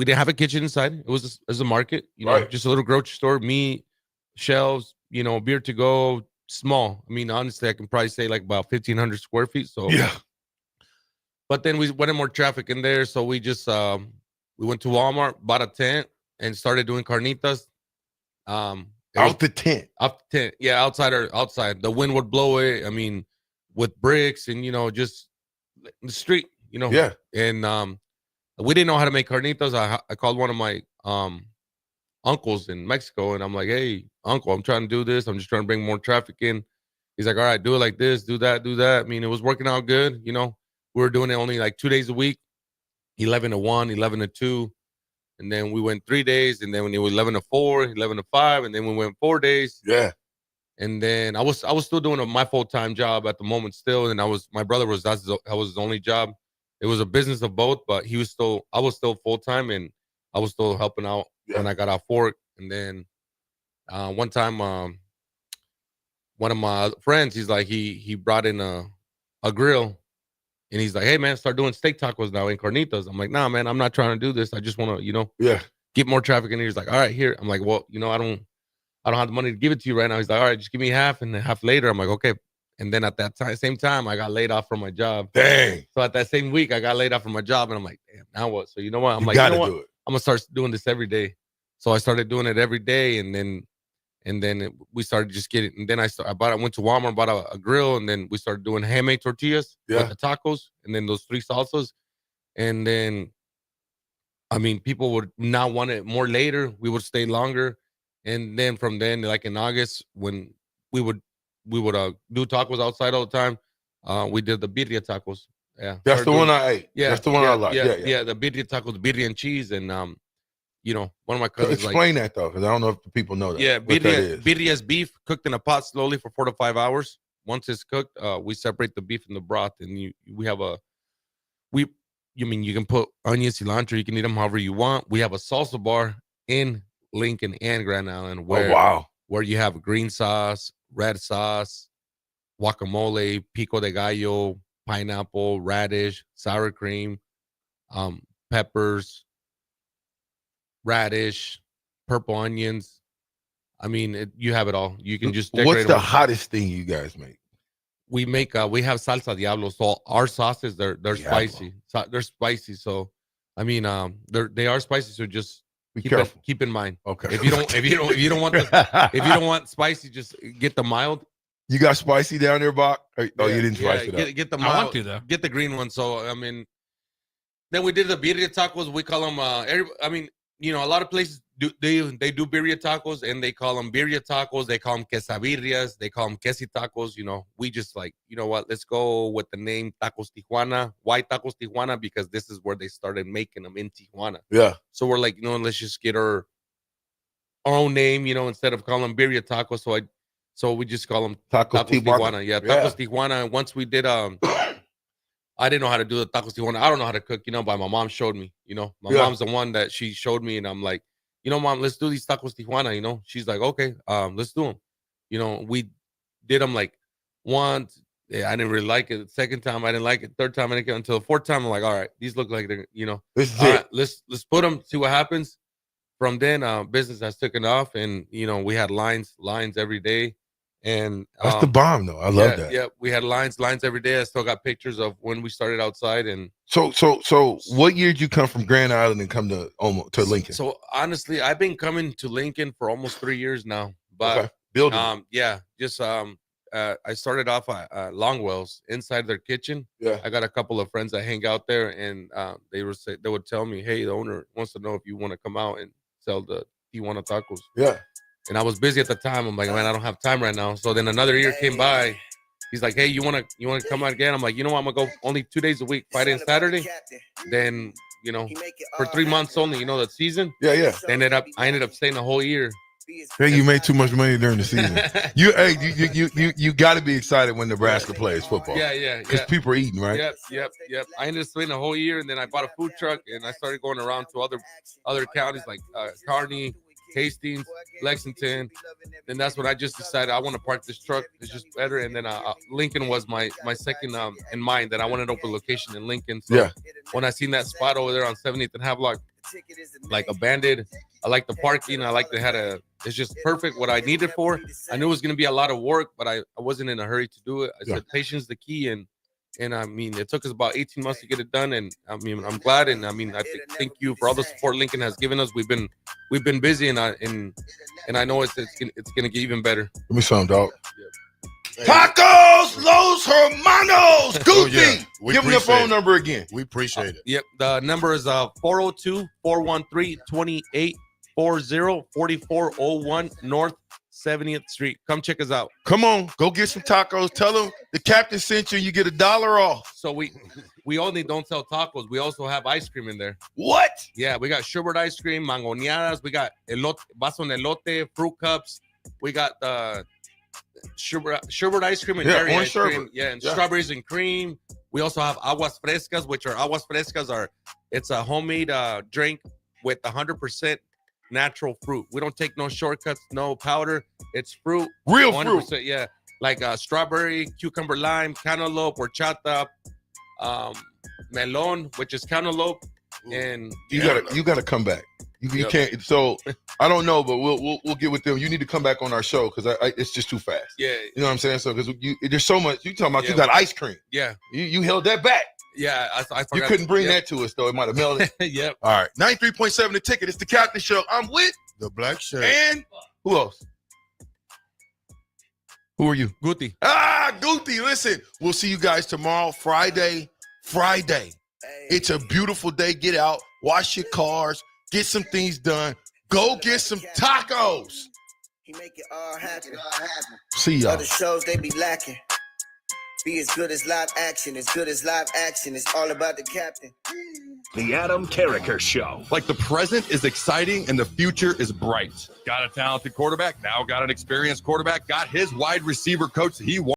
have a kitchen inside. It was a market, Right. just a little grocery store, meat, shelves, beer to go, small. Honestly, I can probably say like about 1,500 square feet. So yeah. But then we wanted more traffic in there, so we just we went to Walmart, bought a tent, and started doing carnitas. Out the tent. Yeah, outside. The wind would blow it. With bricks and just the street. Yeah. And we didn't know how to make carnitas. I called one of my uncles in Mexico, and I'm like, hey, uncle, I'm trying to do this. I'm just trying to bring more traffic in. He's like, all right, do it like this, do that, do that. It was working out good. We were doing it only like 2 days a week, 11 to 1, 11 to 2. And then we went 3 days, and then when it was 11 to 4, 11 to 5, and then we went 4 days. Yeah. And then I was still doing my full-time job at the moment still. And my brother was his only job. It was a business of both, but I was still full-time, and I was still helping out when I got off work. And then one time, one of my friends, he's like, he brought in a grill, and he's like, hey man, start doing steak tacos now in carnitas. I'm like, nah, man, I'm not trying to do this. I just want to, get more traffic in here. He's like, all right, here. I'm like, well, I don't have the money to give it to you right now. He's like, all right, just give me half, and then half later. I'm like, okay. And then at that same time, I got laid off from my job. Dang. So at that same week, I got laid off from my job, and I'm like, damn, now what? So you know what? I'm like, gotta you know do what? it. I'm gonna start doing this every day. So I started doing it every day, and then we started just getting. And then I went to Walmart, bought a grill, and then we started doing handmade tortillas with the tacos, and then those 3 salsas. And then, people would now want it more later. We would stay longer, and then from then, like in August, when we would do tacos outside all the time, we did the birria tacos. Yeah, That's the one I ate. Yeah, That's the one I like. Yeah, the birria tacos, birria and cheese, and one of my cousins explain that though, because I don't know if the people know that. Yeah, what that is. birria is beef cooked in a pot slowly for 4 to 5 hours. Once it's cooked, we separate the beef and the broth, and we you can put onions, cilantro. You can eat them however you want. We have a salsa bar in Lincoln and Grand Island where you have green sauce, red sauce, guacamole, pico de gallo, pineapple, radish, sour cream, peppers, radish, purple onions. I mean, you have it all. You can just decorate. What's the hottest thing you guys make? We make we have salsa Diablo. So our sauces they're spicy. They're spicy. So I mean they are spicy. So just be careful. Keep in mind. Okay. If you don't want spicy, just get the mild. You got spicy down there, Bach? You didn't spice it up. Get the mild. I want to though. Get the green one. So I mean, then we did the birria tacos. We call them. A lot of places do birria tacos and they call them birria tacos. They call them quesabirrias. They call them quesi tacos. We just let's go with the name Tacos Tijuana. Why Tacos Tijuana? Because this is where they started making them in Tijuana. Yeah. So we're like, let's just get our own name, instead of calling them birria tacos. So we just call them Tacos Tijuana. Yeah, Tacos Tijuana. And once we did, I didn't know how to do the Tacos Tijuana. I don't know how to cook, but my mom showed me. My mom's the one that she showed me, and I'm like, Mom, let's do these Tacos Tijuana. She's like, okay, let's do them. We did them like once. Yeah, I didn't really like it. The second time, I didn't like it. Third time, I didn't get it. Until the fourth time, I'm like, all right, these look like they're, This is all it. right, let's put them, see what happens. From then, business has taken off, and we had lines every day. And that's the bomb, though. I love that. Yeah, we had lines every day. I still got pictures of when we started outside. And so, what year did you come from Grand Island and come to Lincoln? So honestly, I've been coming to Lincoln for almost 3 years now. But building, I started off at Longwell's inside their kitchen. Yeah, I got a couple of friends that hang out there, and they would tell me, hey, the owner wants to know if you want to come out and sell the Tijuana tacos. Yeah. And I was busy at the time. I'm like, man, I don't have time right now. So then another year came by. He's like, hey, you want to come out again? I'm like, you know what? I'm going to go only 2 days a week, Friday and Saturday. Then, for 3 months only, the season. Yeah. I ended up staying the whole year. Hey, you made too much money during the season. You got to be excited when Nebraska plays football. Yeah. Because people are eating, right? Yep. I ended up staying the whole year, and then I bought a food truck, and I started going around to other counties like Kearney, Hastings, Lexington. Then that's when I just decided I want to park this truck. It's just better. And then Lincoln was my second in mind, that I wanted to open a location in Lincoln. So when I seen that spot over there on 70th and Havelock, like abandoned, I like the parking. I like it's just perfect what I needed for. I knew it was going to be a lot of work, but I wasn't in a hurry to do it. I said patience is the key. And I mean, it took us about 18 months to get it done. And I mean, I'm glad. And I mean, thank you for all the support Lincoln has given us. We've been busy, and I know it's gonna get even better. Give me some, dog. Tacos Los Hermanos. Goofy. Give me the phone number again. We appreciate it. Yep. The number is 402-413-2840, 4401 North 70th Street. Come check us out. Come on, go get some tacos. Tell them the captain sent you. You get $1 off. So we only don't sell tacos. We also have ice cream in there. What? Yeah, we got sherbet ice cream, mangoneadas. We got elote, vaso en elote, fruit cups. We got sherbet ice cream and dairy ice cream. Yeah, and strawberries and cream. We also have aguas frescas, it's a homemade drink with 100% natural fruit. We don't take no shortcuts, no powder. It's fruit, real 100%, fruit. Yeah, like strawberry, cucumber, lime, cantaloupe, horchata, melon, which is cantaloupe, and you gotta come back. You can't. So I don't know, but we'll get with them. You need to come back on our show because it's just too fast. Yeah, you know what I'm saying. So because there's so much. You talking about you got ice cream. Yeah, you held that back. Yeah, I forgot. You couldn't bring that to us though. It might have melted. Yep. All right, 93.7 The Ticket. It's the Captain Show. I'm with the Black Shirt. And who else? Who are you? Guti. Guti. Listen, we'll see you guys tomorrow, Friday. It's a beautiful day. Get out, wash your cars, get some things done. Go get some tacos. He make it all happen. See y'all. Other shows they be lacking. Be as good as live action. As good as live action. It's all about the captain. The Adam Carricker Show. Like the present is exciting and the future is bright. Got a talented quarterback, now got an experienced quarterback, got his wide receiver coach that he wants.